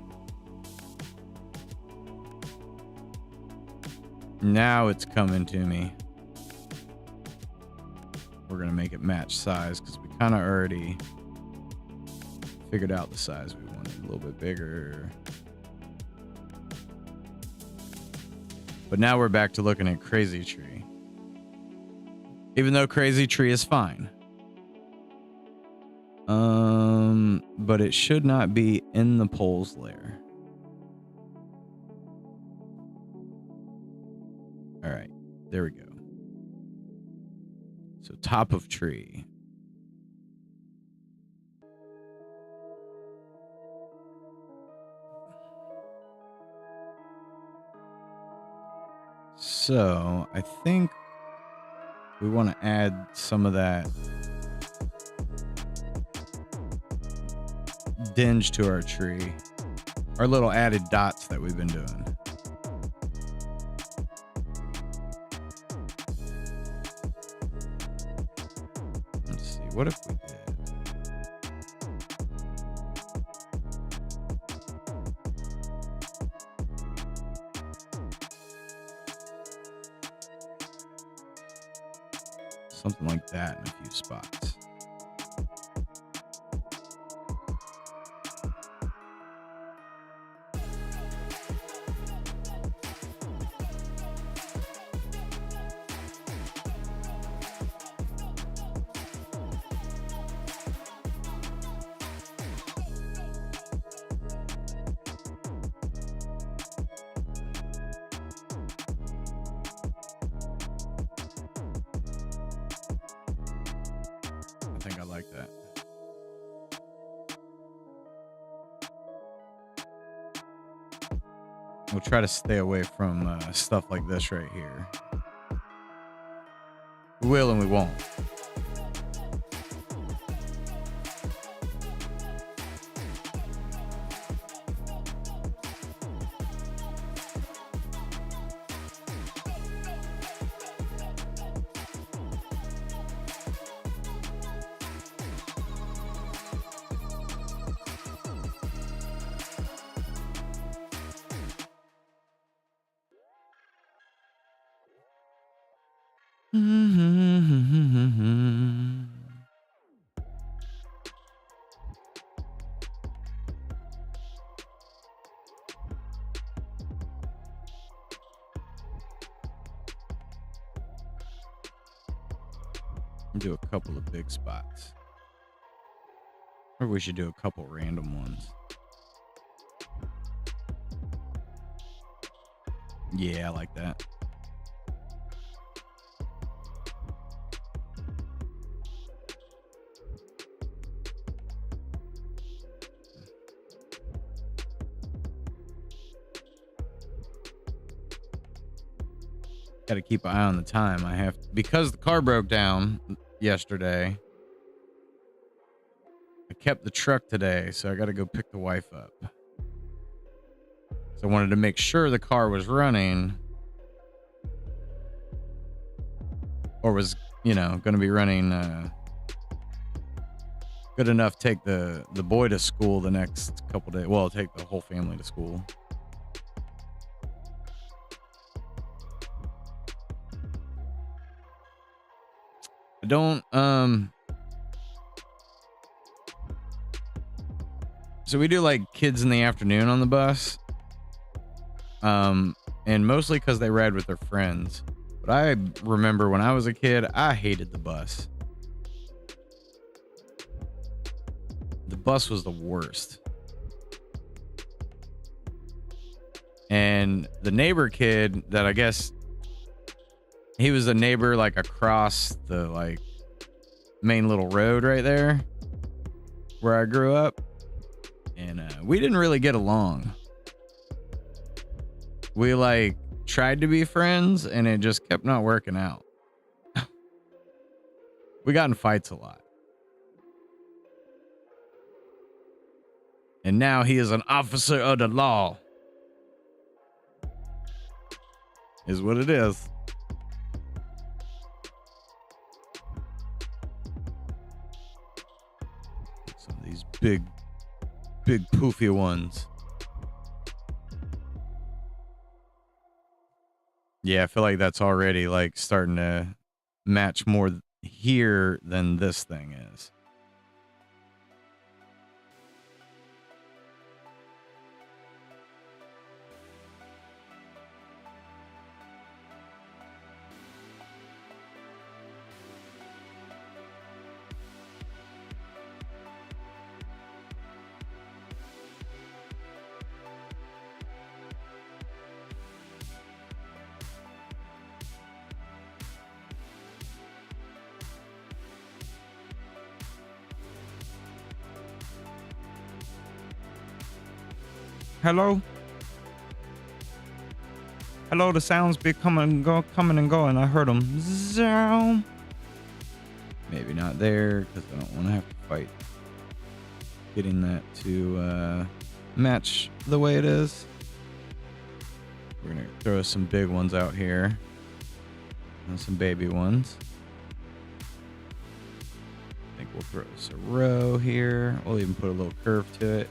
Now it's coming to me. We're going to make it match size because we kind of already figured out the size we wanted. A little bit bigger. But now we're back to looking at Crazy Tree. Even though Crazy Tree is fine. But it should not be in the polls layer. All right, there we go. So top of tree. So I think we want to add some of that dinge to our tree. Our little added dots that we've been doing. Let's see, what if we did? Something like that in a few spots. I think I like that. We'll try to stay away from stuff like this right here. We will and we won't. Do a couple of big spots. Or we should do a couple random ones. Yeah, I like that. Got to keep an eye on the time. I have, because the car broke down yesterday. I kept the truck today, so I got to go pick the wife up. So I wanted to make sure the car was running, or was, you know, going to be running good enough to take the boy to school the next couple days. Well, take the whole family to school. I don't so we do like kids in the afternoon on the bus. And mostly because they ride with their friends. But I remember when I was a kid, I hated the bus. The bus was the worst. And the neighbor kid that I guess he was a neighbor like across the like main little road right there where I grew up. And we didn't really get along. We like tried to be friends and it just kept not working out. We got in fights a lot. And now he is an officer of the law. Is what it is. Some of these big poofy ones. Yeah, I feel like that's already like starting to match more here than this thing is. Hello? Hello, the sounds be coming and going. I heard them. Zoom. Maybe not there because I don't want to have to fight getting that to match the way it is. We're going to throw some big ones out here and some baby ones. I think we'll throw us a row here. We'll even put a little curve to it.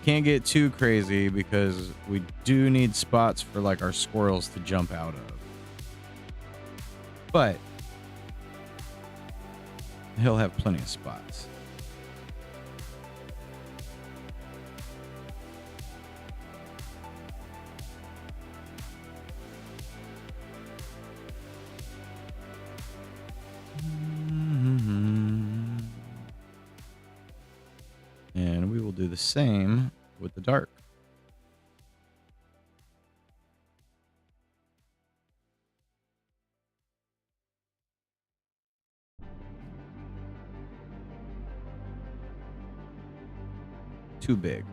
Can't get too crazy because we do need spots for like our squirrels to jump out of. But he'll have plenty of spots. And we will do the same with the dark. too big.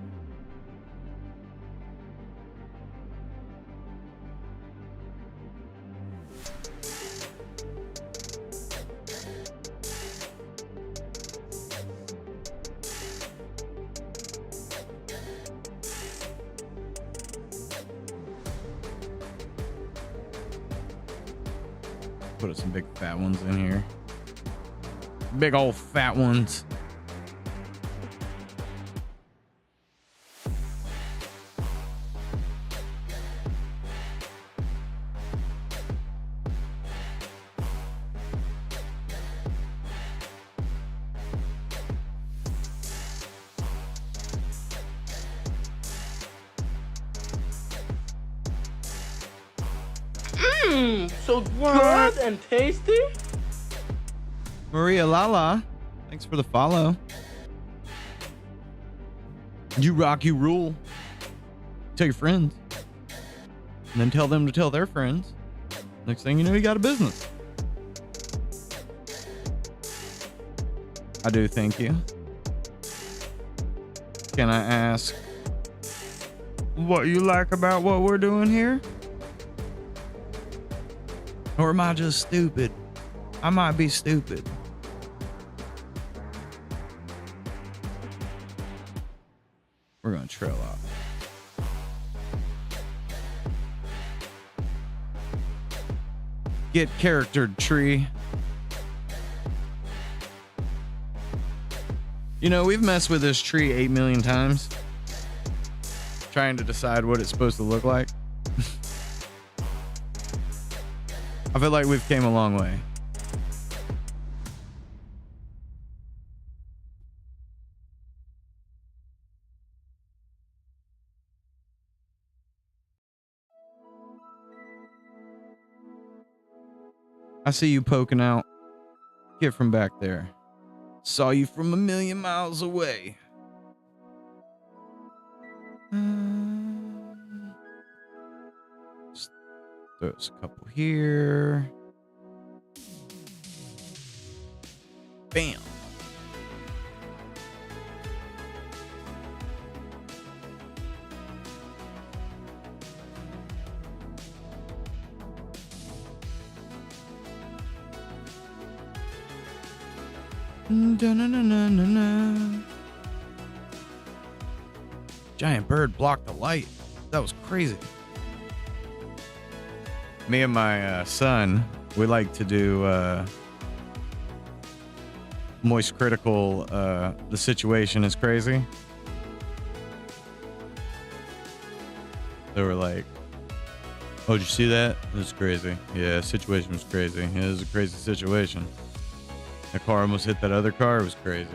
Put some big fat ones in here. Big old fat ones. So good and tasty. Maria Lala, thanks for the follow. You rock, you rule. Tell your friends. And then tell them to tell their friends. Next thing you know, you got a business. I do thank you. Can I ask what you like about what we're doing here? Or am I just stupid? I might be stupid. We're gonna trail off. Get charactered, tree. You know, we've messed with this tree 8 million times, trying to decide what it's supposed to look like. I feel like we've came a long way. I see you poking out. Get from back there. Saw you from a million miles away. Just throws a couple here. Bam. Da-na-na-na-na-na. Giant bird blocked the light. That was crazy. Me and my son, we like to do Moist Critical. The situation is crazy. They were like, "Oh, did you see that? It was crazy. Yeah, the situation was crazy. Yeah, it was a crazy situation. The car almost hit that other car. It was crazy.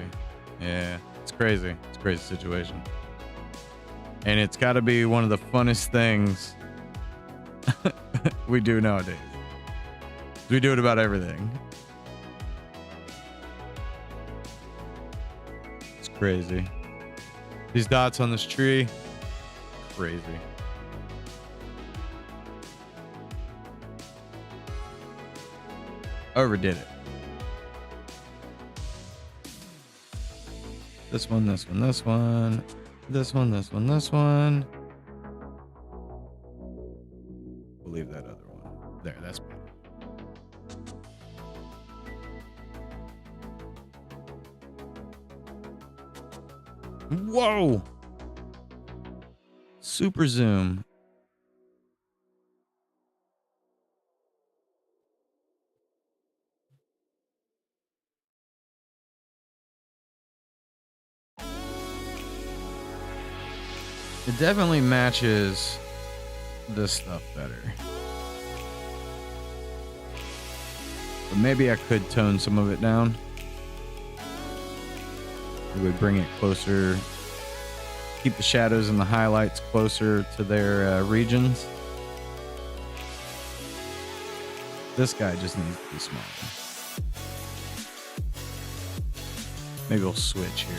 Yeah, it's crazy. It's a crazy situation. And it's got to be one of the funnest things we do nowadays. We do it about everything. It's crazy. These dots on this tree, crazy. Overdid it. This one, this one, this one, this one, this one, this one. We'll leave that other one. There, that's better. Whoa! Super zoom. It definitely matches this stuff better. But maybe I could tone some of it down. It would bring it closer. Keep the shadows and the highlights closer to their regions. This guy just needs to be smaller. Maybe we'll switch here.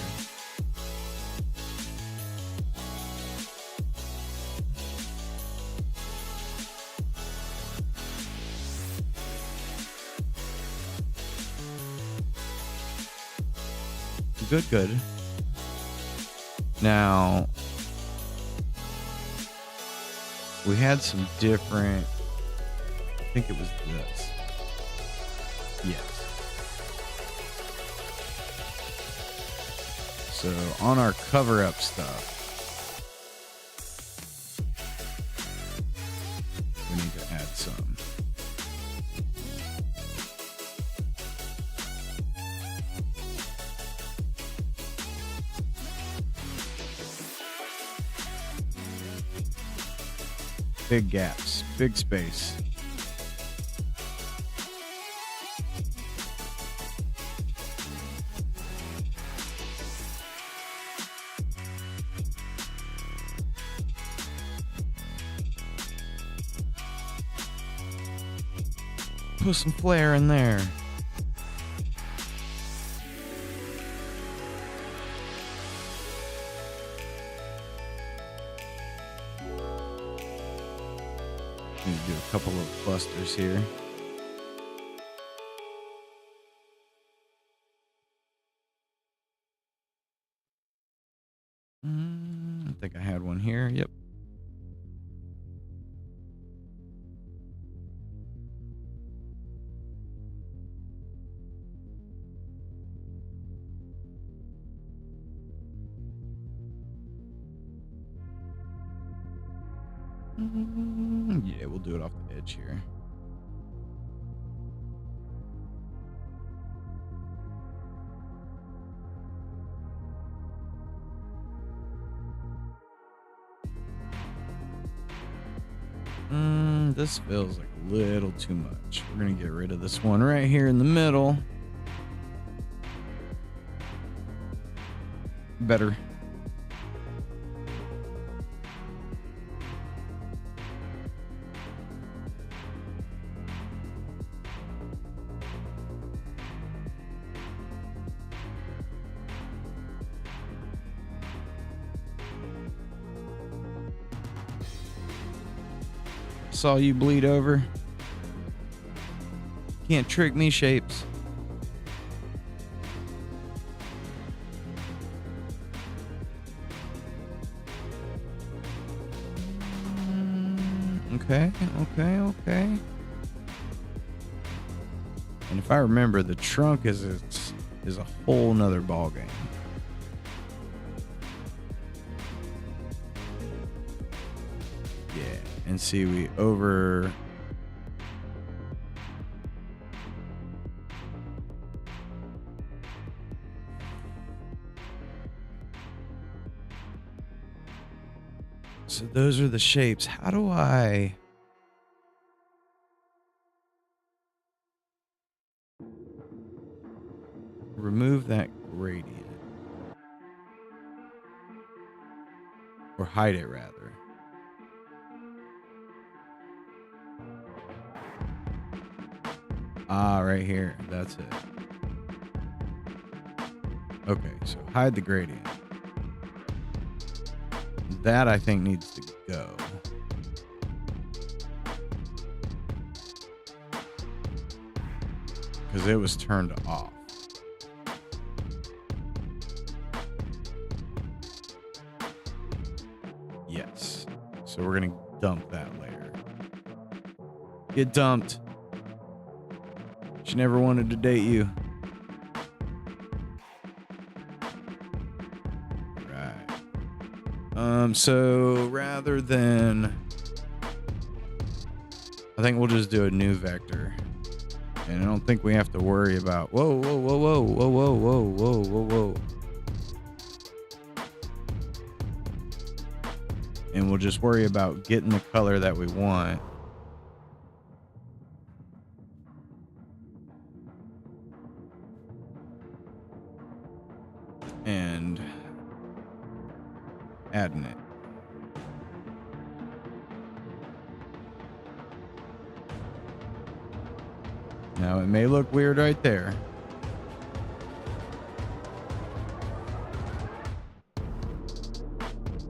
Good. Now, we had some different, I think it was this. Yes. So on our cover up stuff, we need to add some. Big gaps, big space. Put some flair in there. Need to do a couple of clusters here. I think I had one here. Yep. Yeah, we'll do it off the edge here. This feels like a little too much. We're gonna get rid of this one right here in the middle. Better. Saw you bleed over. Can't trick me, Shapes. Okay. And if I remember, the trunk is a whole nother ball game. Yeah, and see, we over. So those are the shapes. How do I remove that gradient? Or hide it, rather. Ah, right here. That's it. Okay, so hide the gradient. That, I think, needs to go. Because it was turned off. Yes. So we're going to dump that layer. Get dumped. She never wanted to date you. So rather than, I think we'll just do a new vector, and I don't think we have to worry about, whoa. And we'll just worry about getting the color that we want. And adding it. Now it may look weird right there.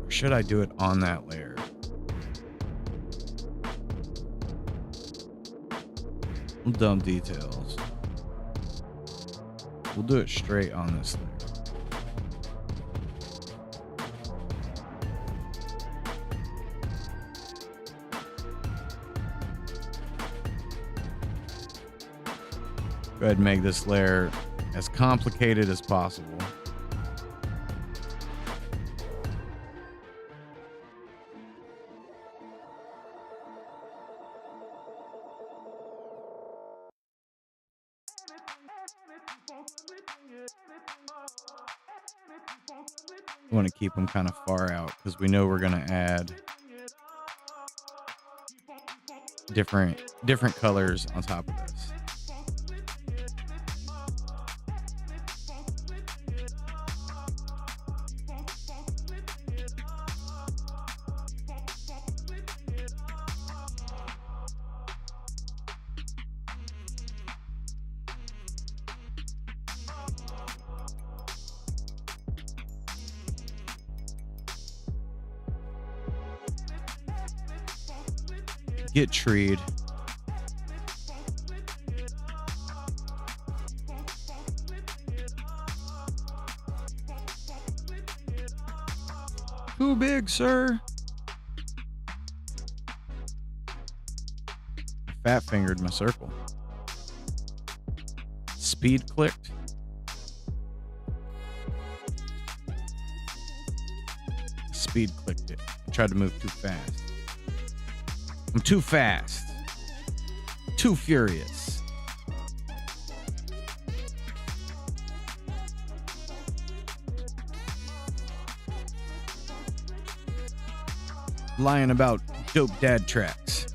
Or should I do it on that layer? We'll dump details. We'll do it straight on this layer. Go ahead and make this layer as complicated as possible. We want to keep them kind of far out because we know we're going to add different colors on top of this. Get treed. Too big, sir. Fat fingered my circle. Speed clicked. Speed clicked it. I tried to move too fast. I'm too fast. Too furious. Lying about dope dad tracks.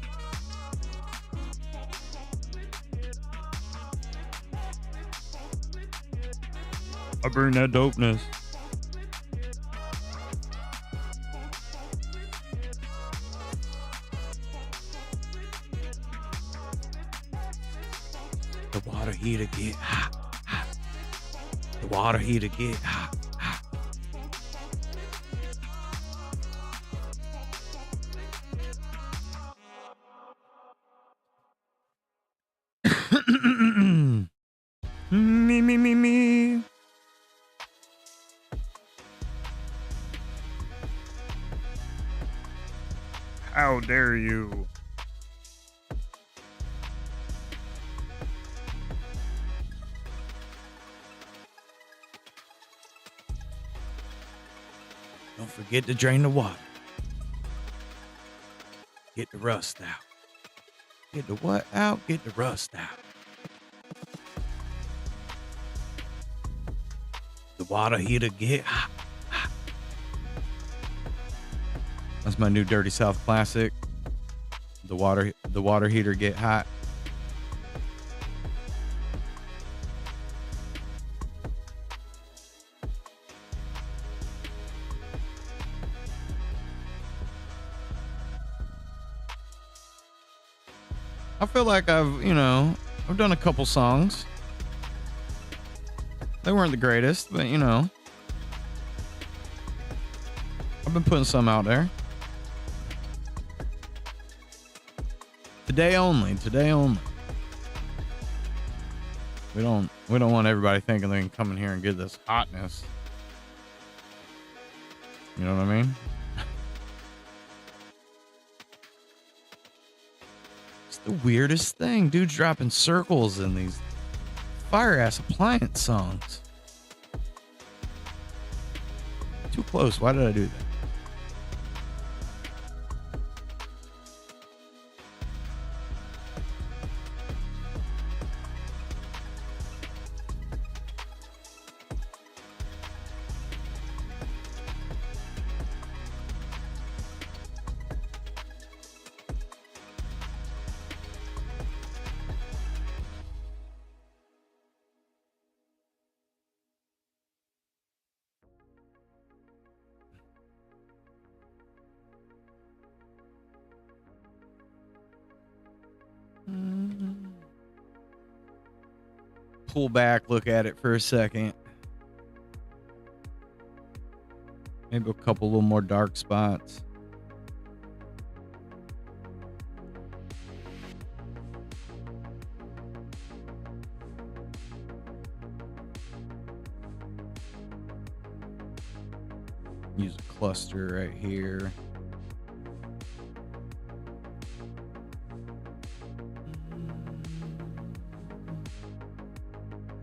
I burn that dopeness. The water heater get hot, hot. The water heater get hot, hot. Me. How dare you? Don't forget to drain the water. Get the rust out. Get the what out? Get the rust out. The water heater get hot, hot. That's my new Dirty South classic. The water heater get hot. I feel like I've done a couple songs. They weren't the greatest, but I've been putting some out there. Today only. We don't want everybody thinking they can come in here and get this hotness. You know what I mean? It's the weirdest thing. Dude's dropping circles in these fire ass appliance songs. Too close. Why did I do that? Pull back, look at it for a second. Maybe a couple little more dark spots. Use a cluster right here.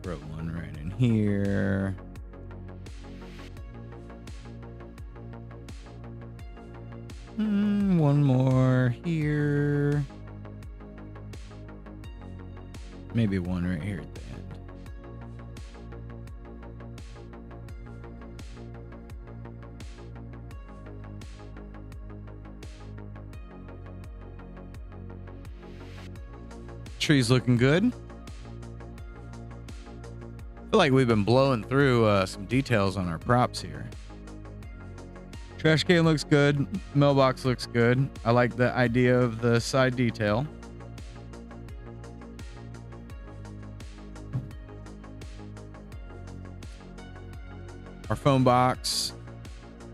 Throw one right in here. One more here. Maybe one right here at the end. Tree's looking good. I feel like we've been blowing through some details on our props here. Trash can looks good. Mailbox looks good. I like the idea of the side detail. Our phone box,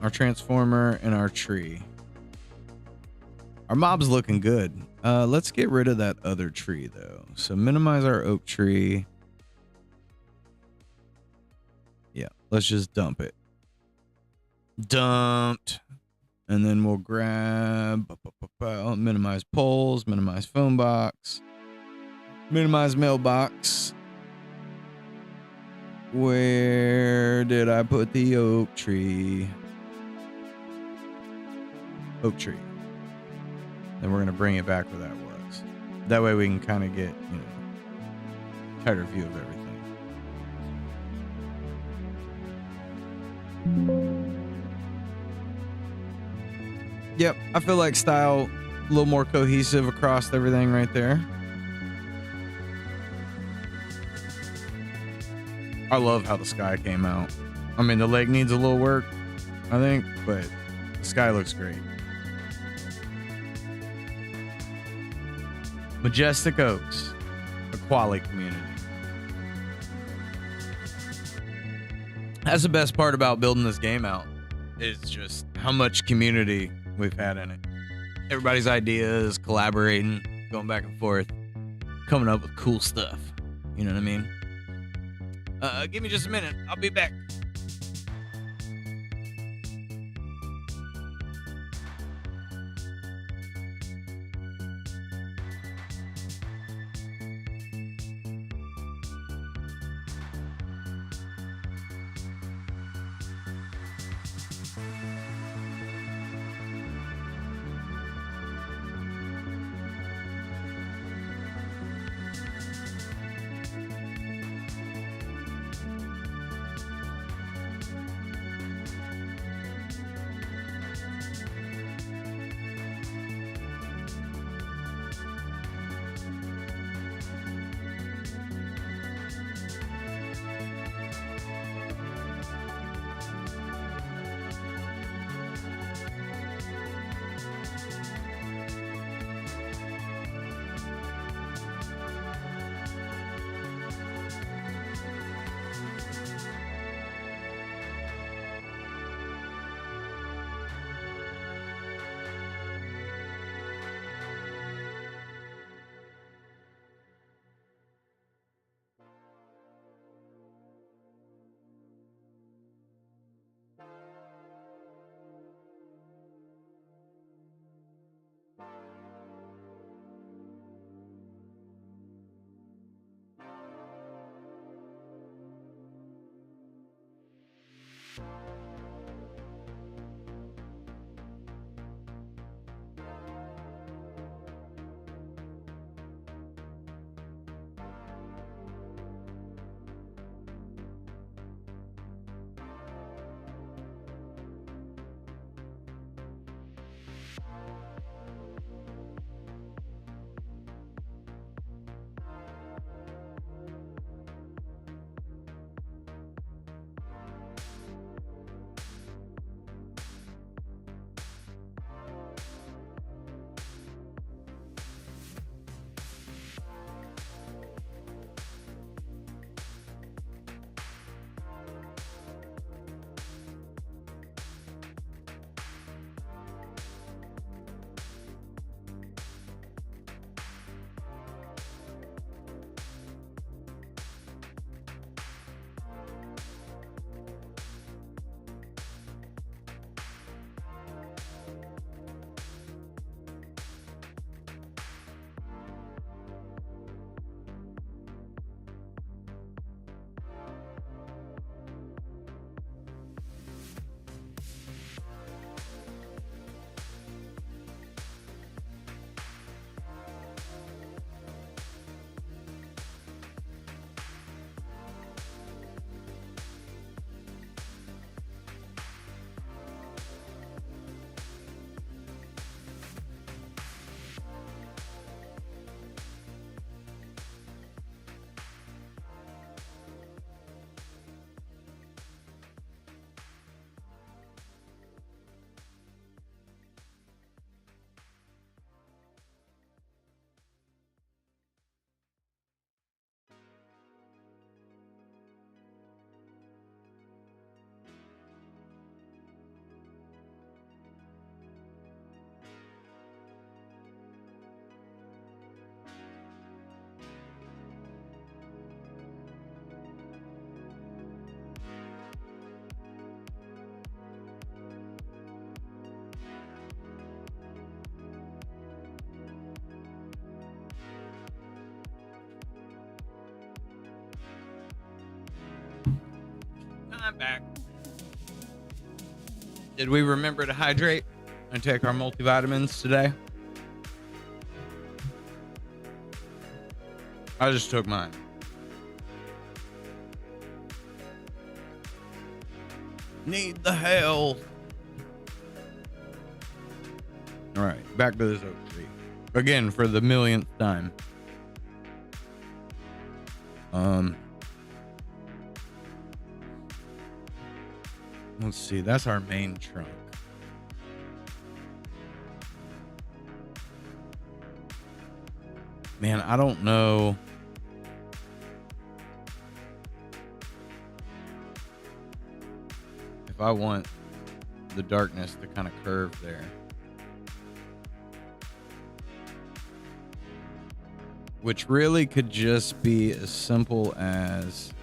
our transformer, and our tree. Our mob's looking good. Let's get rid of that other tree though. So minimize our oak tree. Yeah, let's just dump it. Dumped. And then we'll grab, minimize poles, minimize phone box, minimize mailbox. Where did I put the oak tree? Oak tree. Then we're going to bring it back where that was. That way we can kind of get, tighter view of everything. Yep, I feel like style a little more cohesive across everything right there. I love how the sky came out. I mean, the lake needs a little work, I think, but the sky looks great. Majestic Oaks, a quality community. That's the best part about building this game out, is just how much community we've had in it. Everybody's ideas, collaborating, going back and forth, coming up with cool stuff. You know what I mean? Give me just a minute. I'll be back. right back. Did we remember to hydrate and take our multivitamins today? I just took mine. Need the hell. All right, back to this oak tree. Again, for the millionth time. Let's see, that's our main trunk. Man, I don't know. If I want the darkness to kind of curve there. Which really could just be as simple as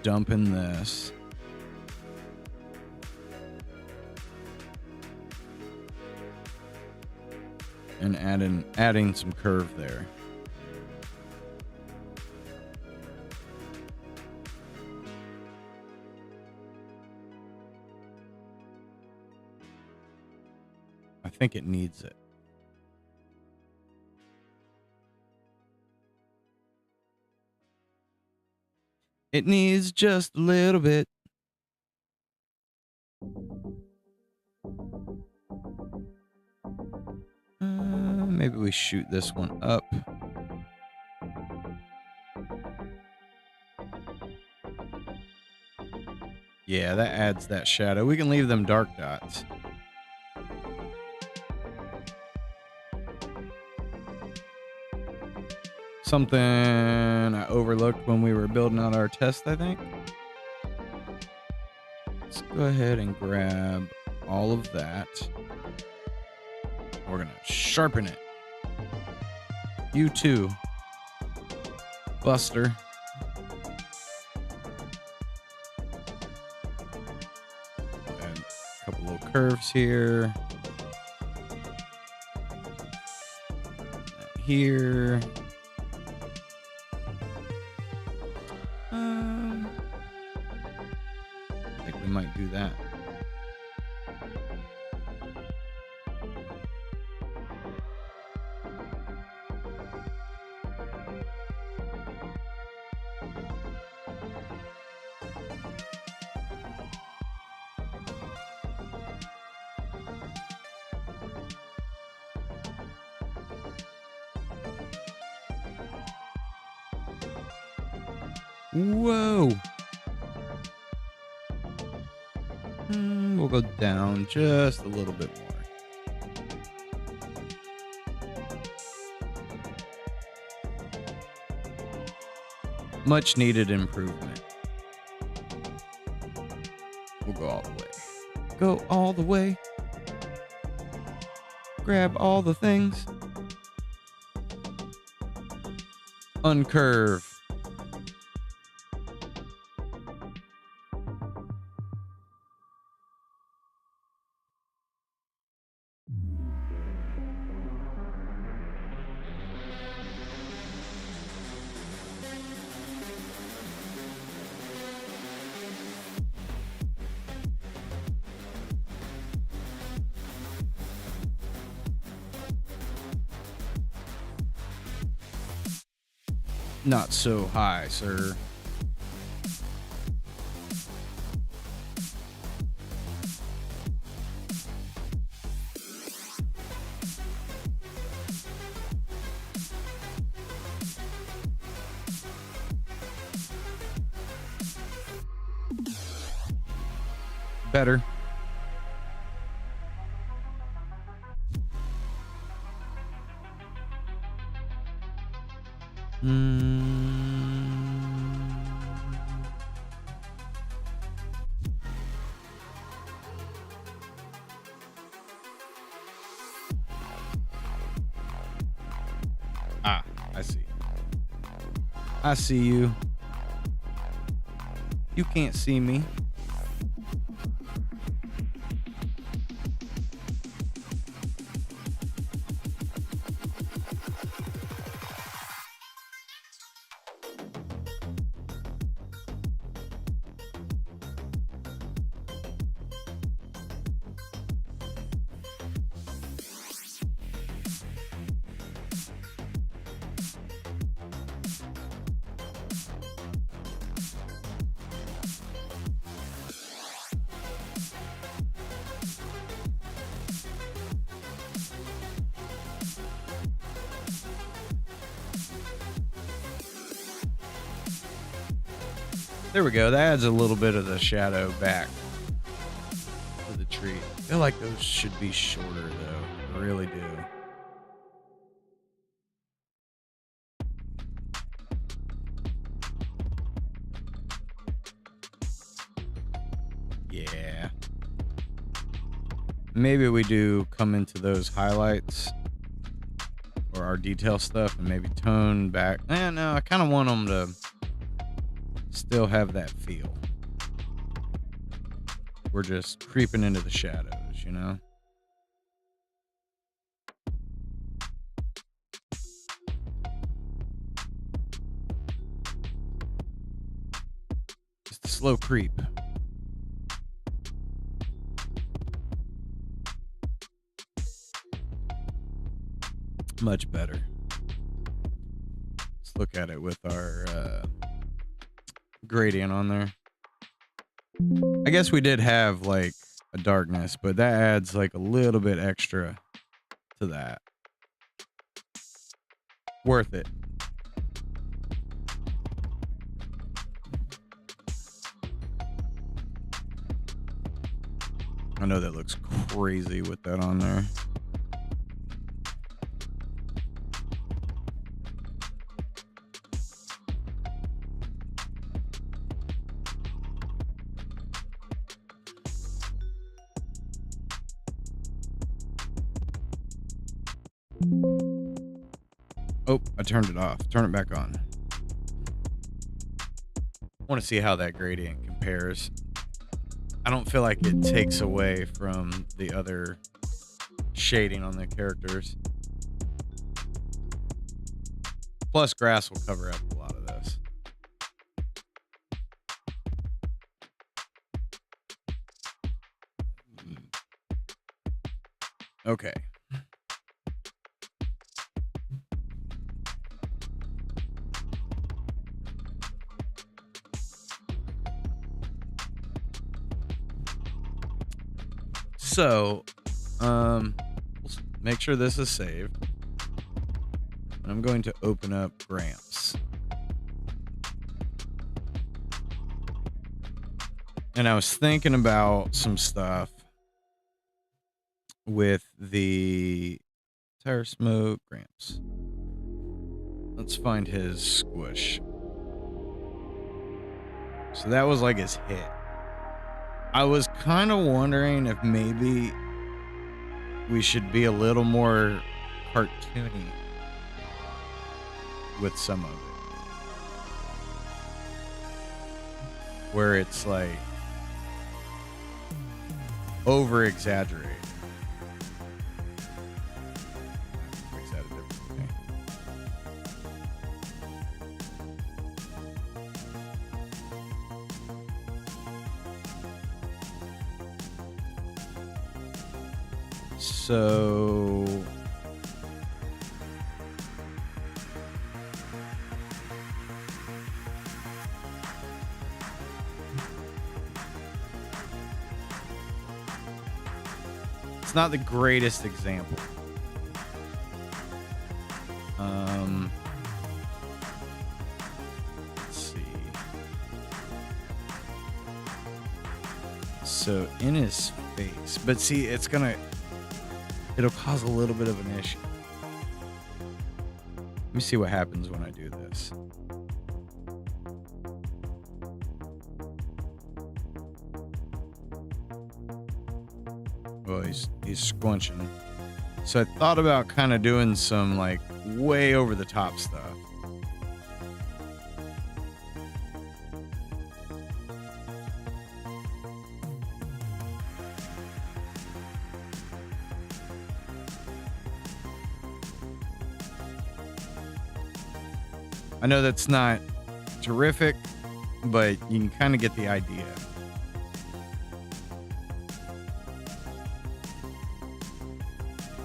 dumping this. And adding some curve there. I think it needs it. It needs just a little bit. Maybe we shoot this one up. Yeah, that adds that shadow. We can leave them dark dots. Something I overlooked when we were building out our test, I think. Let's go ahead and grab all of that. We're gonna sharpen it. You too, Buster. Add a couple little curves here. Here. I think we might do that. Whoa. We'll go down just a little bit more. Much needed improvement. We'll go all the way. Go all the way. Grab all the things. Uncurve. Not so high, sir. Better. Ah, I see. I see you. You can't see me. There we go. That adds a little bit of the shadow back to the tree. I feel like those should be shorter, though. I really do. Yeah. Maybe we do come into those highlights or our detail stuff and maybe tone back. No, I kind of want them to still have that feel. We're just creeping into the shadows, you know? Just a slow creep. Much better. Let's look at it with our gradient on there. I guess we did have like a darkness, but that adds like a little bit extra to that. Worth it. I know that looks crazy with that on there. Oh, I turned it off. Turn it back on. I want to see how that gradient compares. I don't feel like it takes away from the other shading on the characters. Plus, grass will cover up a lot of this. Okay. So, let's make sure this is saved. I'm going to open up Gramps. And I was thinking about some stuff with the tire smoke Gramps. Let's find his squish. So that was like his hit. I was kind of wondering if maybe we should be a little more cartoony with some of it. Where it's like over exaggerated. Makes that a difference. Okay. So it's not the greatest example. Let's see. So in his face, but see, it'll cause a little bit of an issue. Let me see what happens when I do this. Well, he's squinching. So I thought about kind of doing some like way over the top stuff. I know that's not terrific, but you can kind of get the idea.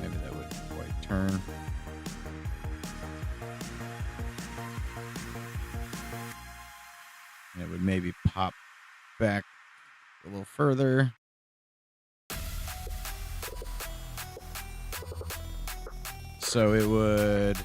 Maybe that wouldn't quite turn. And it would maybe pop back a little further. So it would...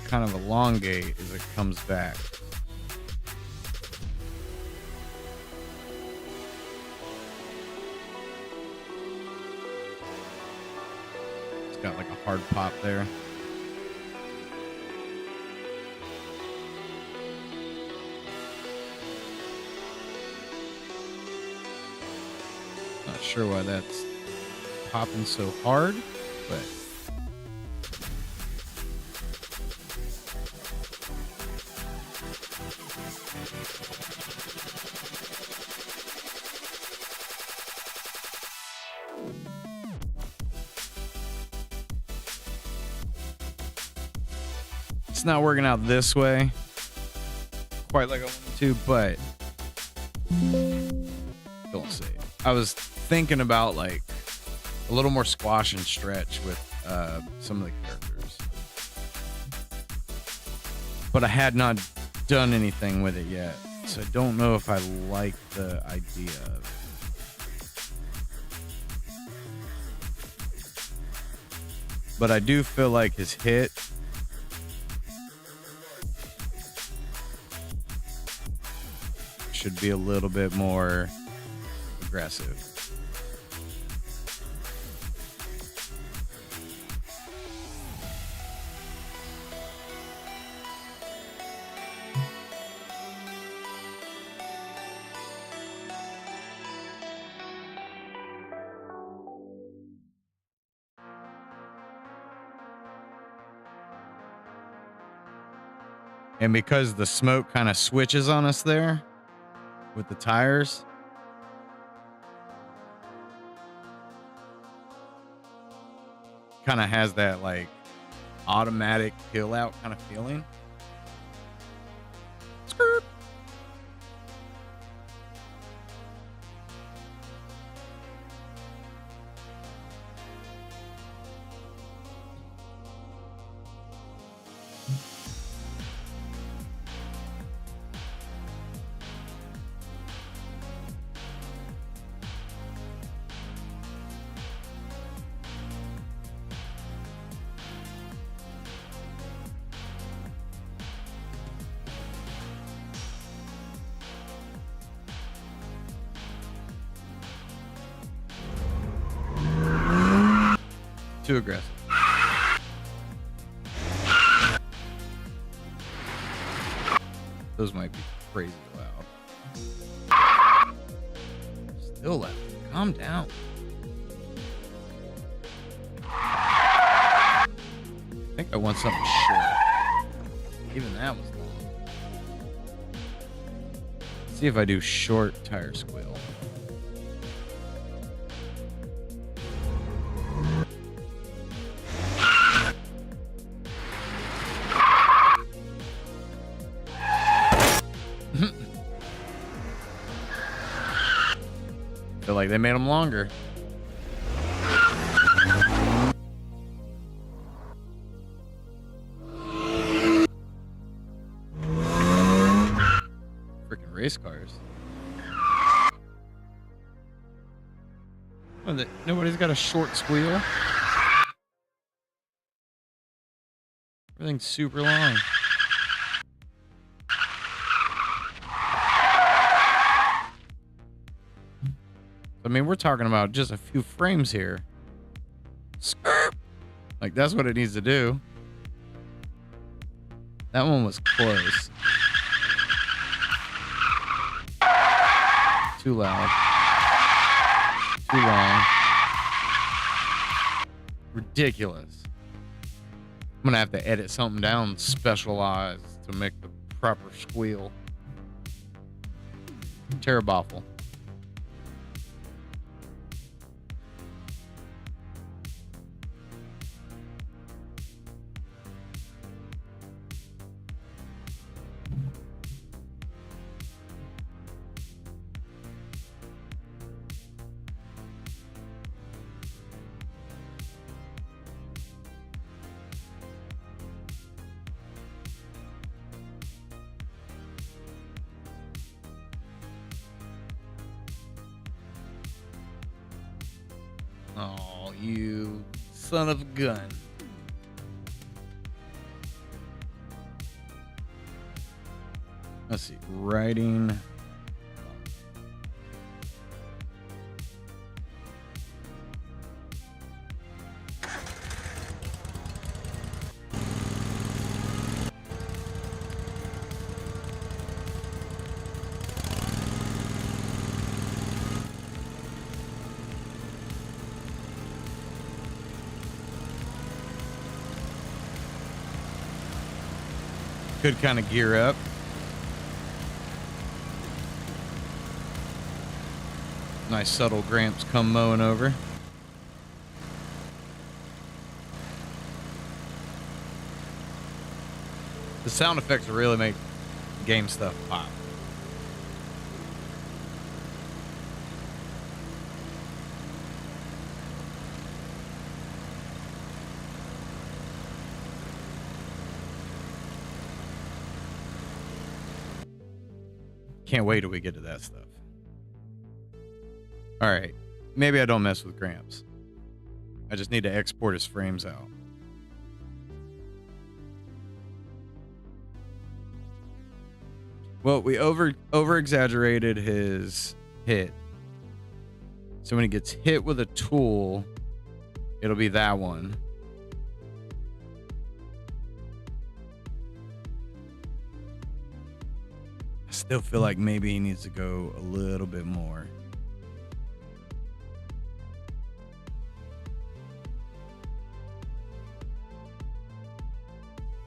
kind of elongate as it comes back. It's got like a hard pop there. Not sure why that's popping so hard, but it's not working out this way quite like I wanted to, but don't say it. I was thinking about like a little more squash and stretch with some of the characters, but I had not done anything with it yet, so I don't know if I like the idea of it. But I do feel like his hit should be a little bit more aggressive. And because the smoke kind of switches on us there with the tires, kind of has that like automatic hill out kind of feeling. Skirt. Too aggressive. Those might be crazy loud. Still loud. Calm down. I think I want something short. Even that was long. Let's see if I do short tire squeal. Feel like they made them longer. Freaking race cars. Oh, nobody's got a short squeal. Everything's super long. I mean, we're talking about just a few frames here. Like, that's what it needs to do. That one was close. Too loud. Too long. Ridiculous. I'm gonna have to edit something down specialized to make the proper squeal. Terrible. Oh, you son of a gun. Let's see. Writing. Could kind of gear up. Nice subtle Gramps come mowing over. The sound effects really make game stuff pop. Can't wait till we get to that stuff. All right. Maybe I don't mess with Gramps. I just need to export his frames out. Well, we over exaggerated his hit. So when he gets hit with a tool, it'll be that one. I still feel like maybe he needs to go a little bit more.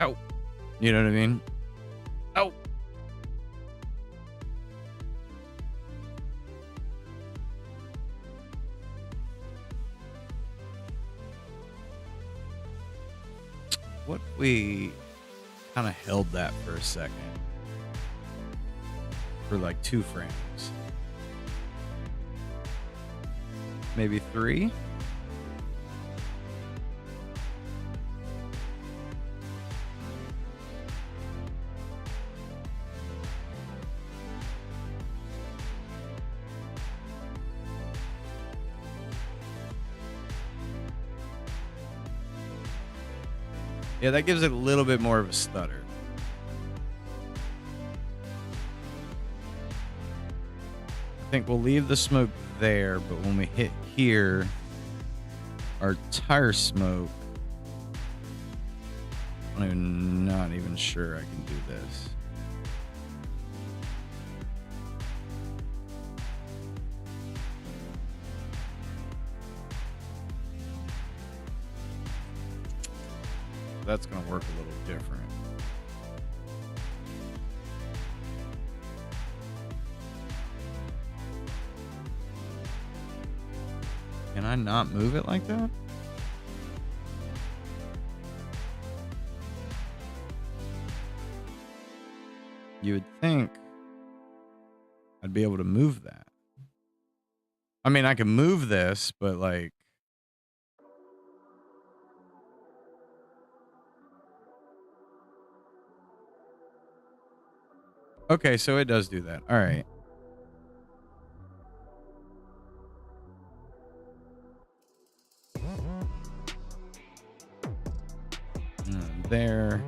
Ow. You know what I mean? Ow. What if we kind of held that for a second? For like 2 frames. Maybe 3? Yeah, that gives it a little bit more of a stutter. I think we'll leave the smoke there, but when we hit here, our tire smoke, I'm not even sure I can do this. That's going to work a little different. Can I not move it like that? You would think I'd be able to move that. I mean, I can move this, but like, okay, so it does do that. All right. There.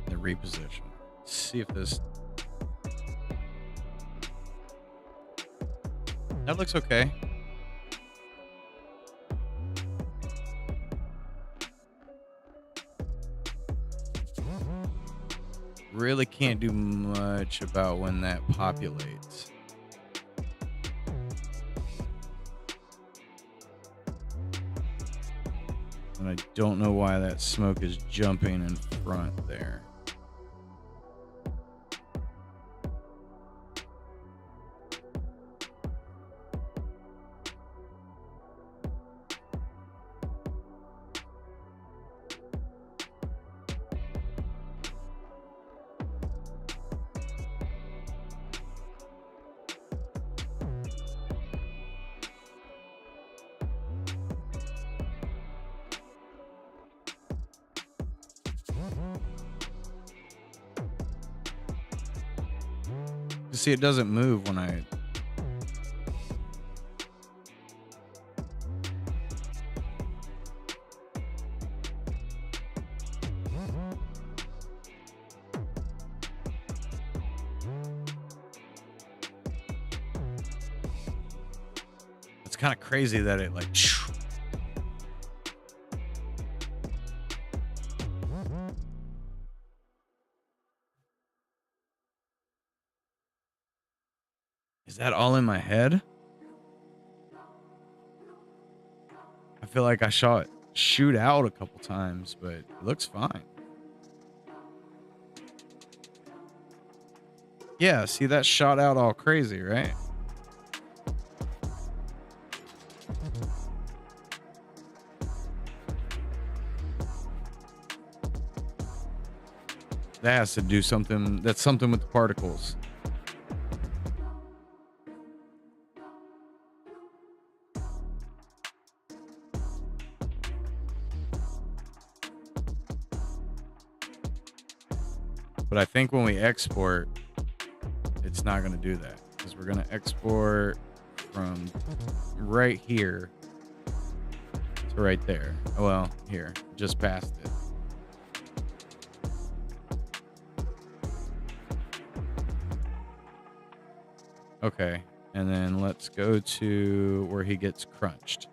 The reposition. See if this. That looks okay. Really can't do much about when that populates. And I don't know why that smoke is jumping in front there. see, it doesn't move when I... It's kind of crazy that it like... Is that all in my head? I feel like I saw it shoot out a couple times, but it looks fine. Yeah, see, that shot out all crazy, right? That has to do something. That's something with the particles. But I think when we export, it's not going to do that, because we're going to export from right here to right there. Well, here, just past it. Okay, and then let's go to where he gets crunched.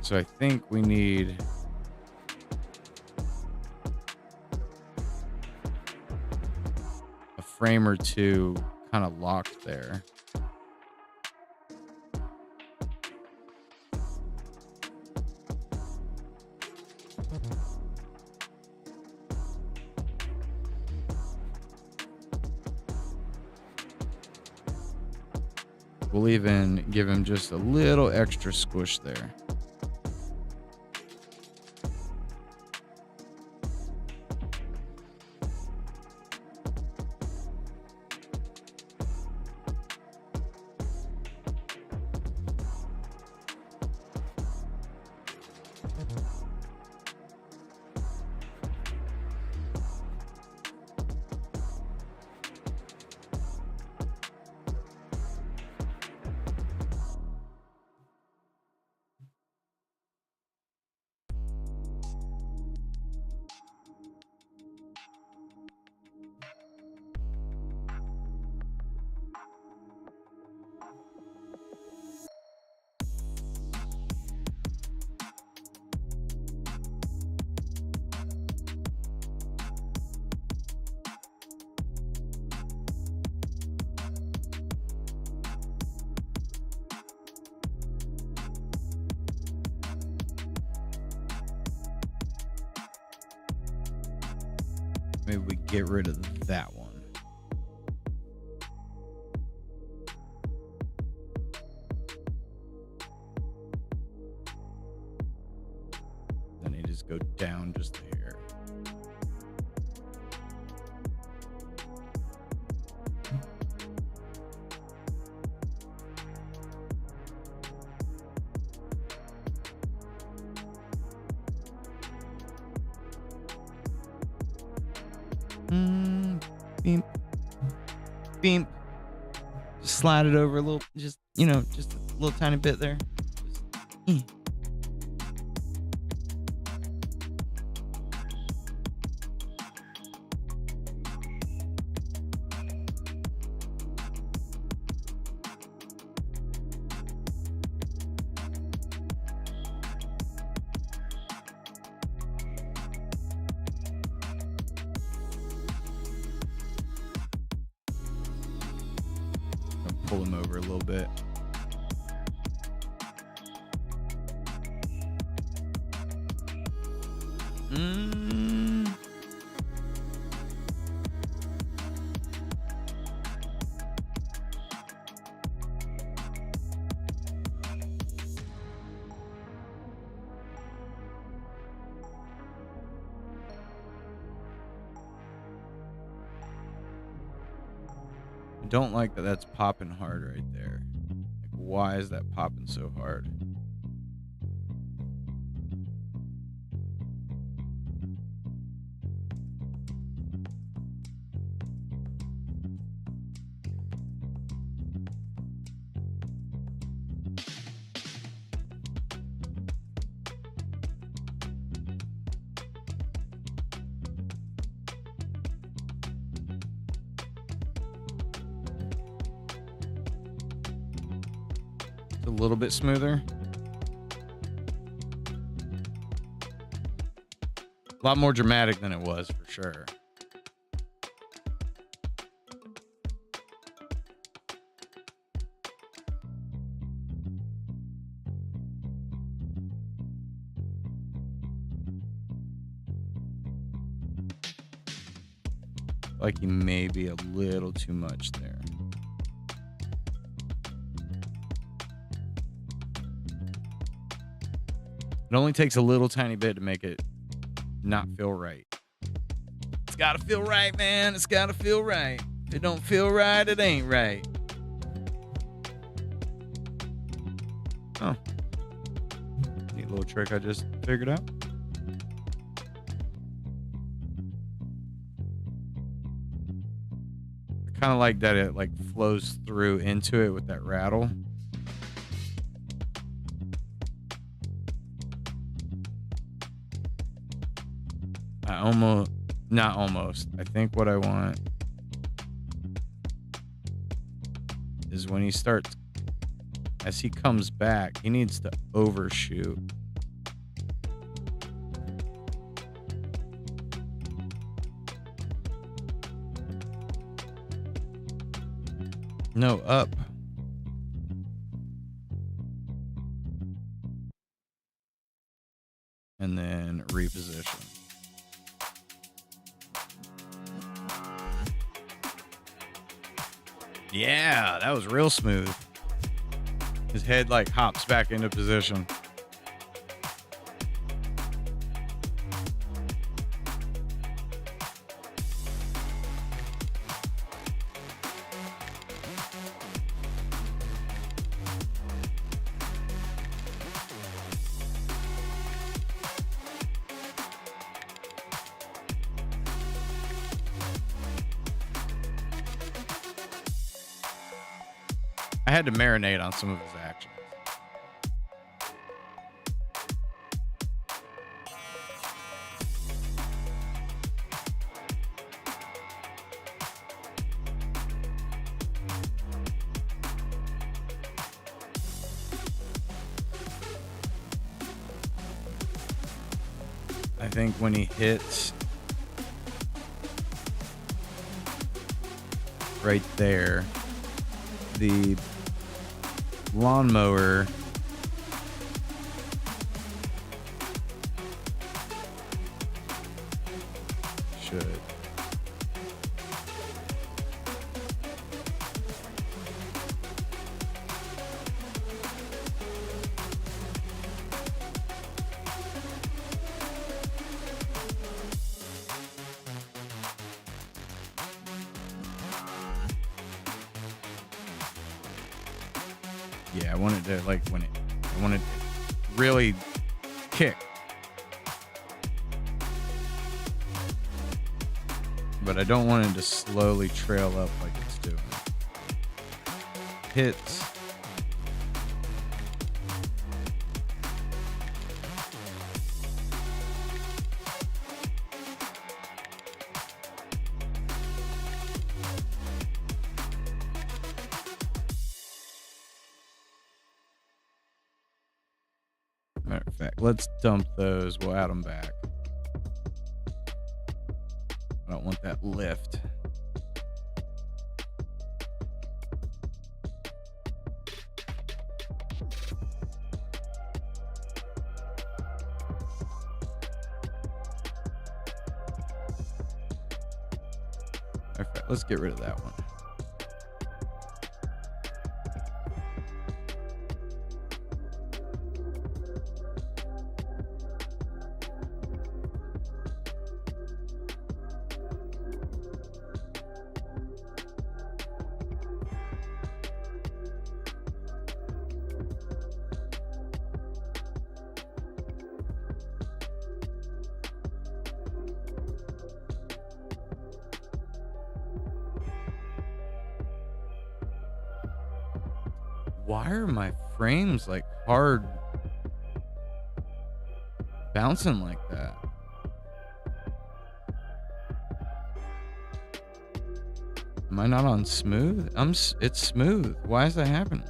So I think we need a frame or two kind of locked there. We'll even give him just a little extra squish there. Maybe we get rid of that one. Then you just go down just a hair. Beep. Beep. Just slide it over a little, just, you know, just a little tiny bit there. Just, pull him over a little bit. I don't like that that's popping hard right there. Like, why is that popping so hard? a little bit smoother. A lot more dramatic than it was, for sure. Like you may be a little too much there. It only takes a little tiny bit to make it not feel right. It's gotta feel right, man. It's gotta feel right. If it don't feel right, it ain't right. Oh. Neat little trick I just figured out. I kind of like that it like flows through into it with that rattle. I think what I want is when he starts, as he comes back, he needs to overshoot. No, up. And then reposition. Yeah, that was real smooth. His head like hops back into position. I had to marinate on some of his actions. I think when he hits right there, the lawnmower should I wanted to like I wanted to really kick, but I don't want it to slowly trail up like it's doing. Hits. Matter of fact, let's dump those. We'll add them back. I don't want that lift. Okay, let's get rid of that one. Why are my frames like hard bouncing like that? Am I not on smooth? It's smooth. Why is that happening?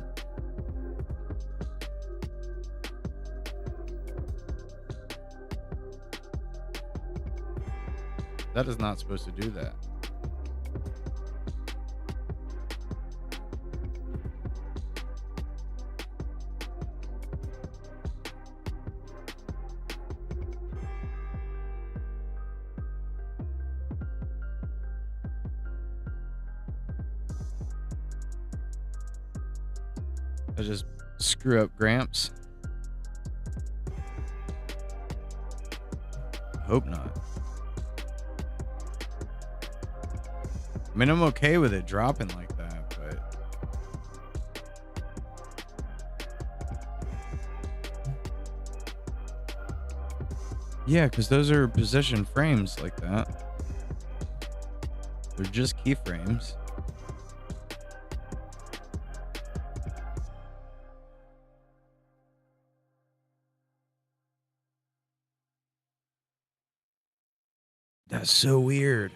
That is not supposed to do that. I just screw up Gramps. Hope not. I mean, I'm okay with it dropping like that, but yeah, because those are position frames like that. They're just keyframes. That's so weird.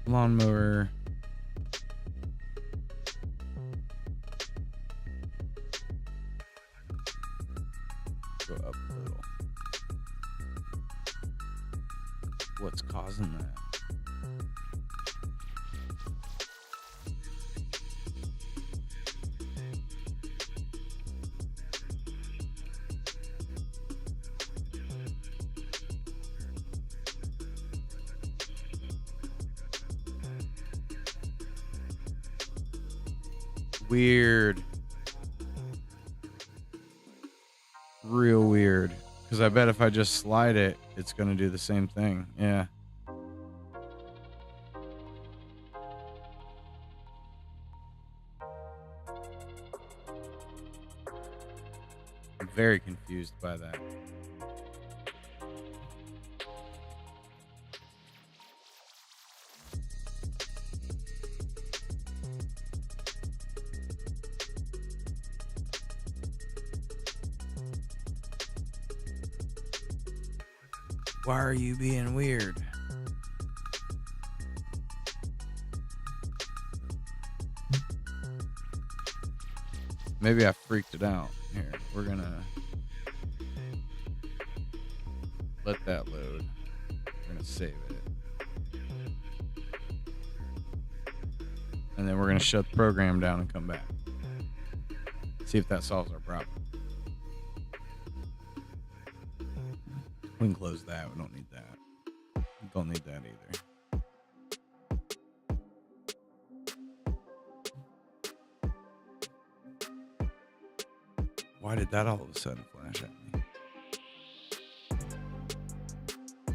Lawnmower. Go up a little. What's causing that? Weird. Real weird. Because I bet if I just slide it, it's going to do the same thing. Yeah. I'm very confused by that. Why are you being weird? Maybe I freaked it out. Here, we're gonna let that load. We're gonna save it. And then we're gonna shut the program down and come back. See if that solves our problem. We can close that. We don't need that. We don't need that either. Why did that all of a sudden flash at me?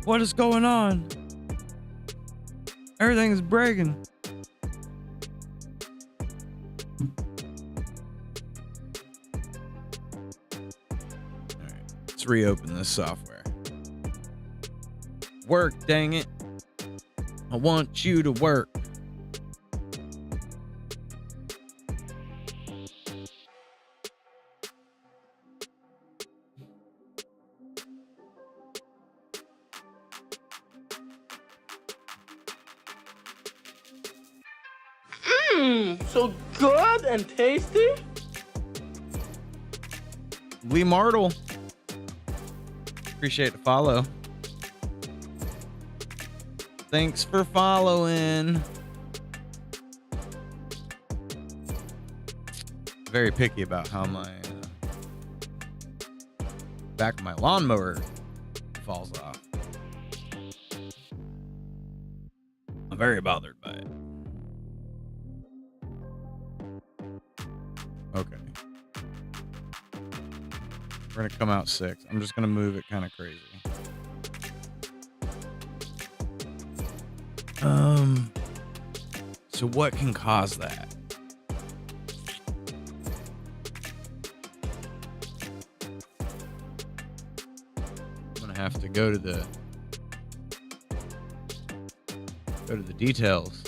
What is going on? Everything is breaking. All right, let's reopen this software. Work, dang it. I want you to work. So good and tasty. Lee Martle. Appreciate the follow. Thanks for following. Very picky about how my back of my lawnmower falls off. I'm very bothered by it. Okay. We're gonna come out 6. I'm just gonna move it kind of crazy. So what can cause that? I'm gonna have to go to the details.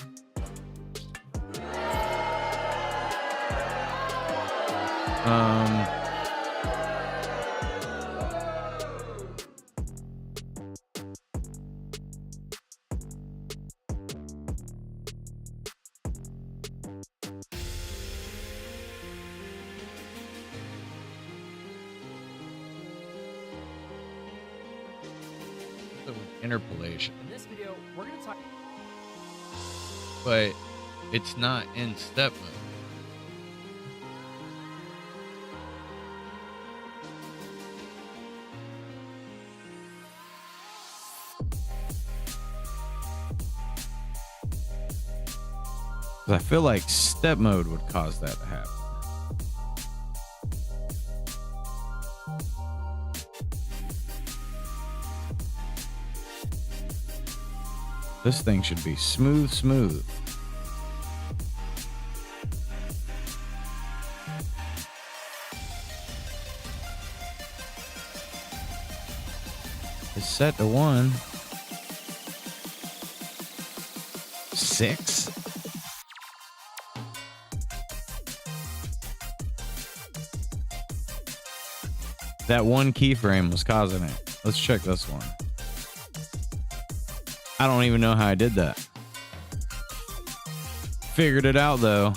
Interpolation. In this video, we're going to talk. But it's not in step mode. I feel like step mode would cause that to happen. This thing should be smooth, smooth. It's set to 1. 6. That one keyframe was causing it. Let's check this one. I don't even know how I did that. Figured it out though.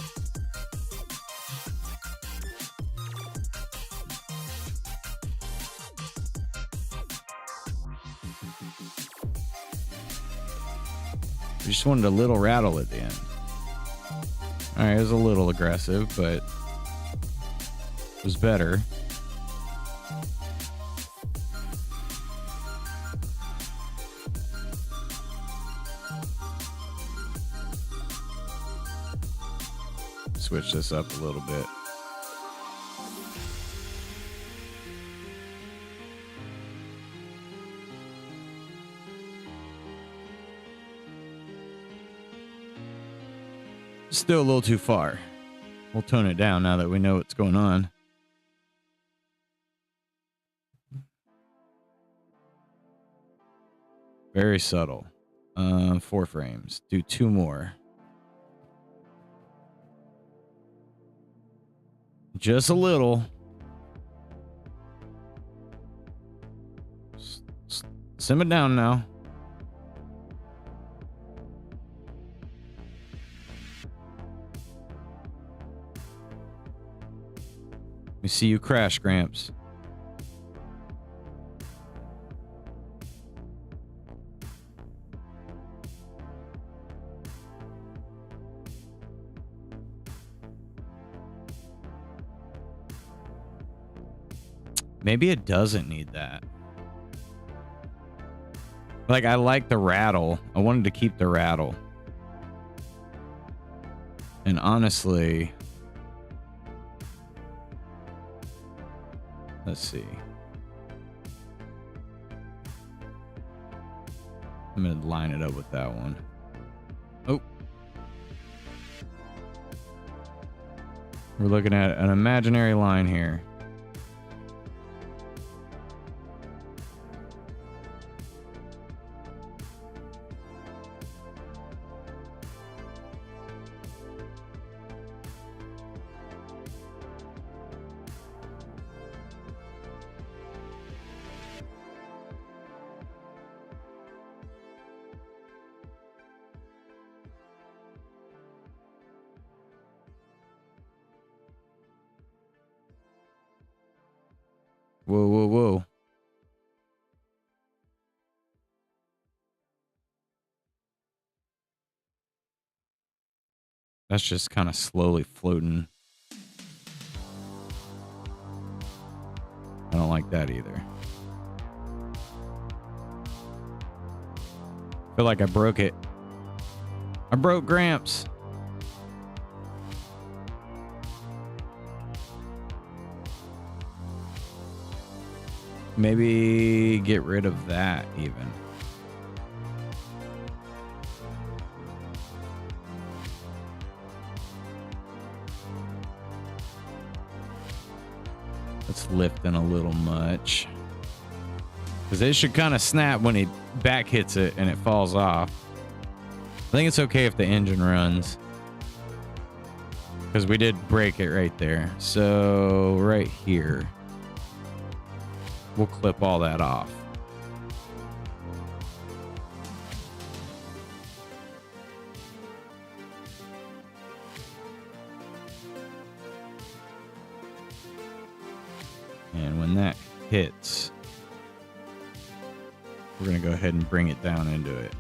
I just wanted a little rattle at the end. All right, it was a little aggressive, but it was better. Switch this up a little bit. Still a little too far. We'll tone it down now that we know what's going on. Very subtle. 4 frames. Do 2 more. Just a little. Sim it down now. We see you crash, Gramps. Maybe it doesn't need that. Like, I like the rattle. I wanted to keep the rattle. And honestly, let's see. I'm going to line it up with that one. Oh. We're looking at an imaginary line here. Whoa, whoa, whoa. That's just kind of slowly floating. I don't like that either. Feel like I broke it. I broke Gramps. Maybe get rid of that even. That's lifting a little much. Because it should kind of snap when he back hits it and it falls off. I think it's okay if the engine runs. Because because we did break it right there. So right here, we'll clip all that off. And when that hits, we're going to go ahead and bring it down into it.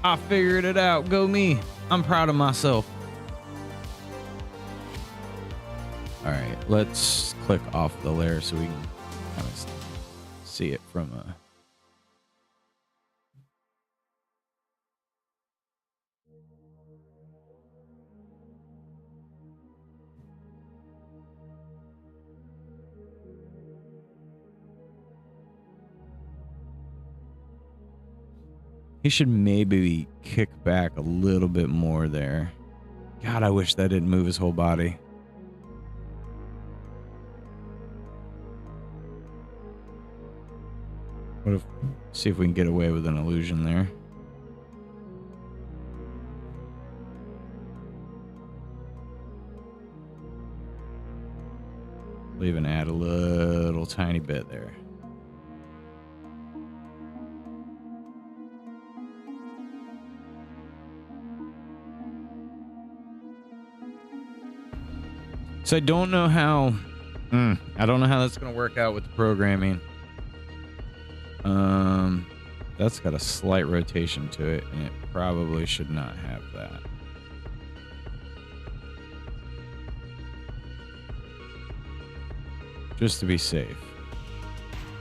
I figured it out. Go me. I'm proud of myself. All right, let's click off the layer so we can kind of see it from a... He should maybe kick back a little bit more there. God, I wish that didn't move his whole body. What if, see if we can get away with an illusion there. We'll even add a little tiny bit there. So I don't know how that's going to work out with the programming. That's got a slight rotation to it, and it probably should not have that. Just to be safe.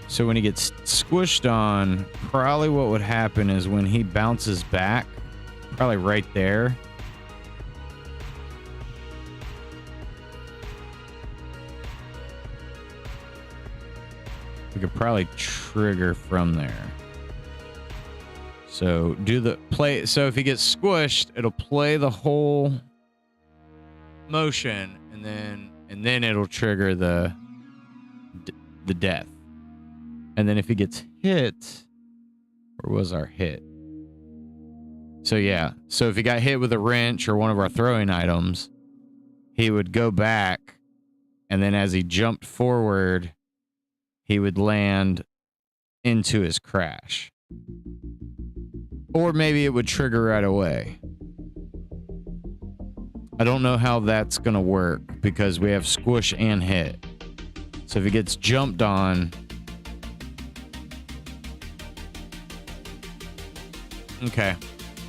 So when he gets squished on, probably what would happen is when he bounces back, probably right there, we could probably trigger from there. So do the play. So if he gets squished, it'll play the whole motion, and then it'll trigger the death. And then if he gets hit, where was our hit? So yeah. So if he got hit with a wrench or one of our throwing items, he would go back, and then as he jumped forward, he would land into his crash. Or maybe it would trigger right away. I don't know how that's going to work because we have squish and hit. So if he gets jumped on... Okay.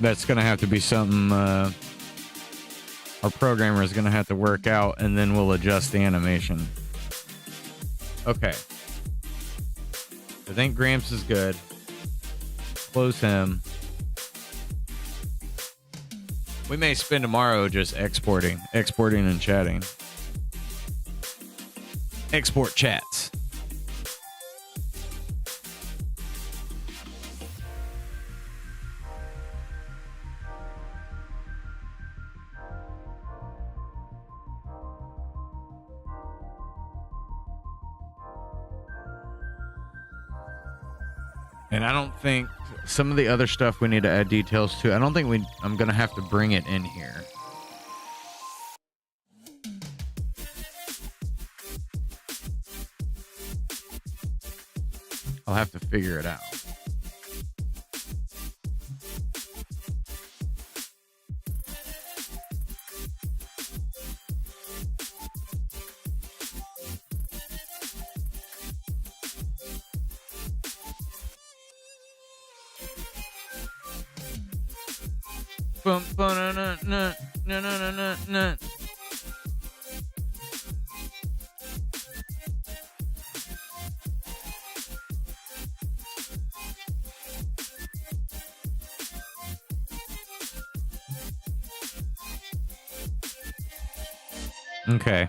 That's going to have to be something our programmer is going to have to work out, and then we'll adjust the animation. Okay. I think Gramps is good. Close him. We may spend tomorrow just exporting and chatting. Export chats. And I don't think some of the other stuff we need to add details to. I don't think I'm going to have to bring it in here. I'll have to figure it out. Okay.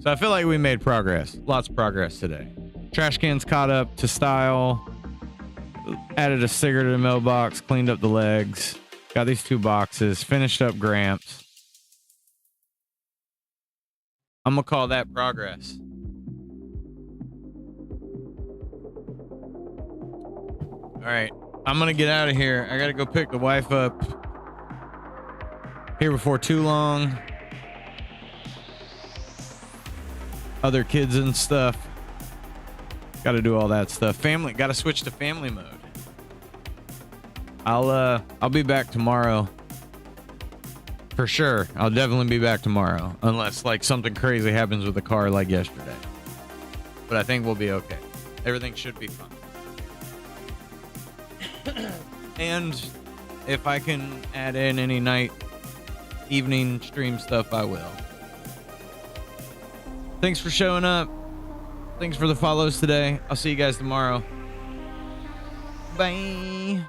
So I feel like we made progress. Lots of progress today. Trash cans caught up to style. Added a cigarette in the mailbox. Cleaned up the legs. Got these 2 boxes. Finished up Gramps. I'm going to call that progress. All right. I'm going to get out of here. I got to go pick the wife up here before too long. Other kids and stuff. Got to do all that stuff. Family, got to switch to family mode. I'll be back tomorrow. For sure. I'll definitely be back tomorrow. Unless like something crazy happens with the car like yesterday. But I think we'll be okay. Everything should be fine. And if I can add in any evening stream stuff, I will. Thanks for showing up. Thanks for the follows today. I'll see you guys tomorrow. Bye.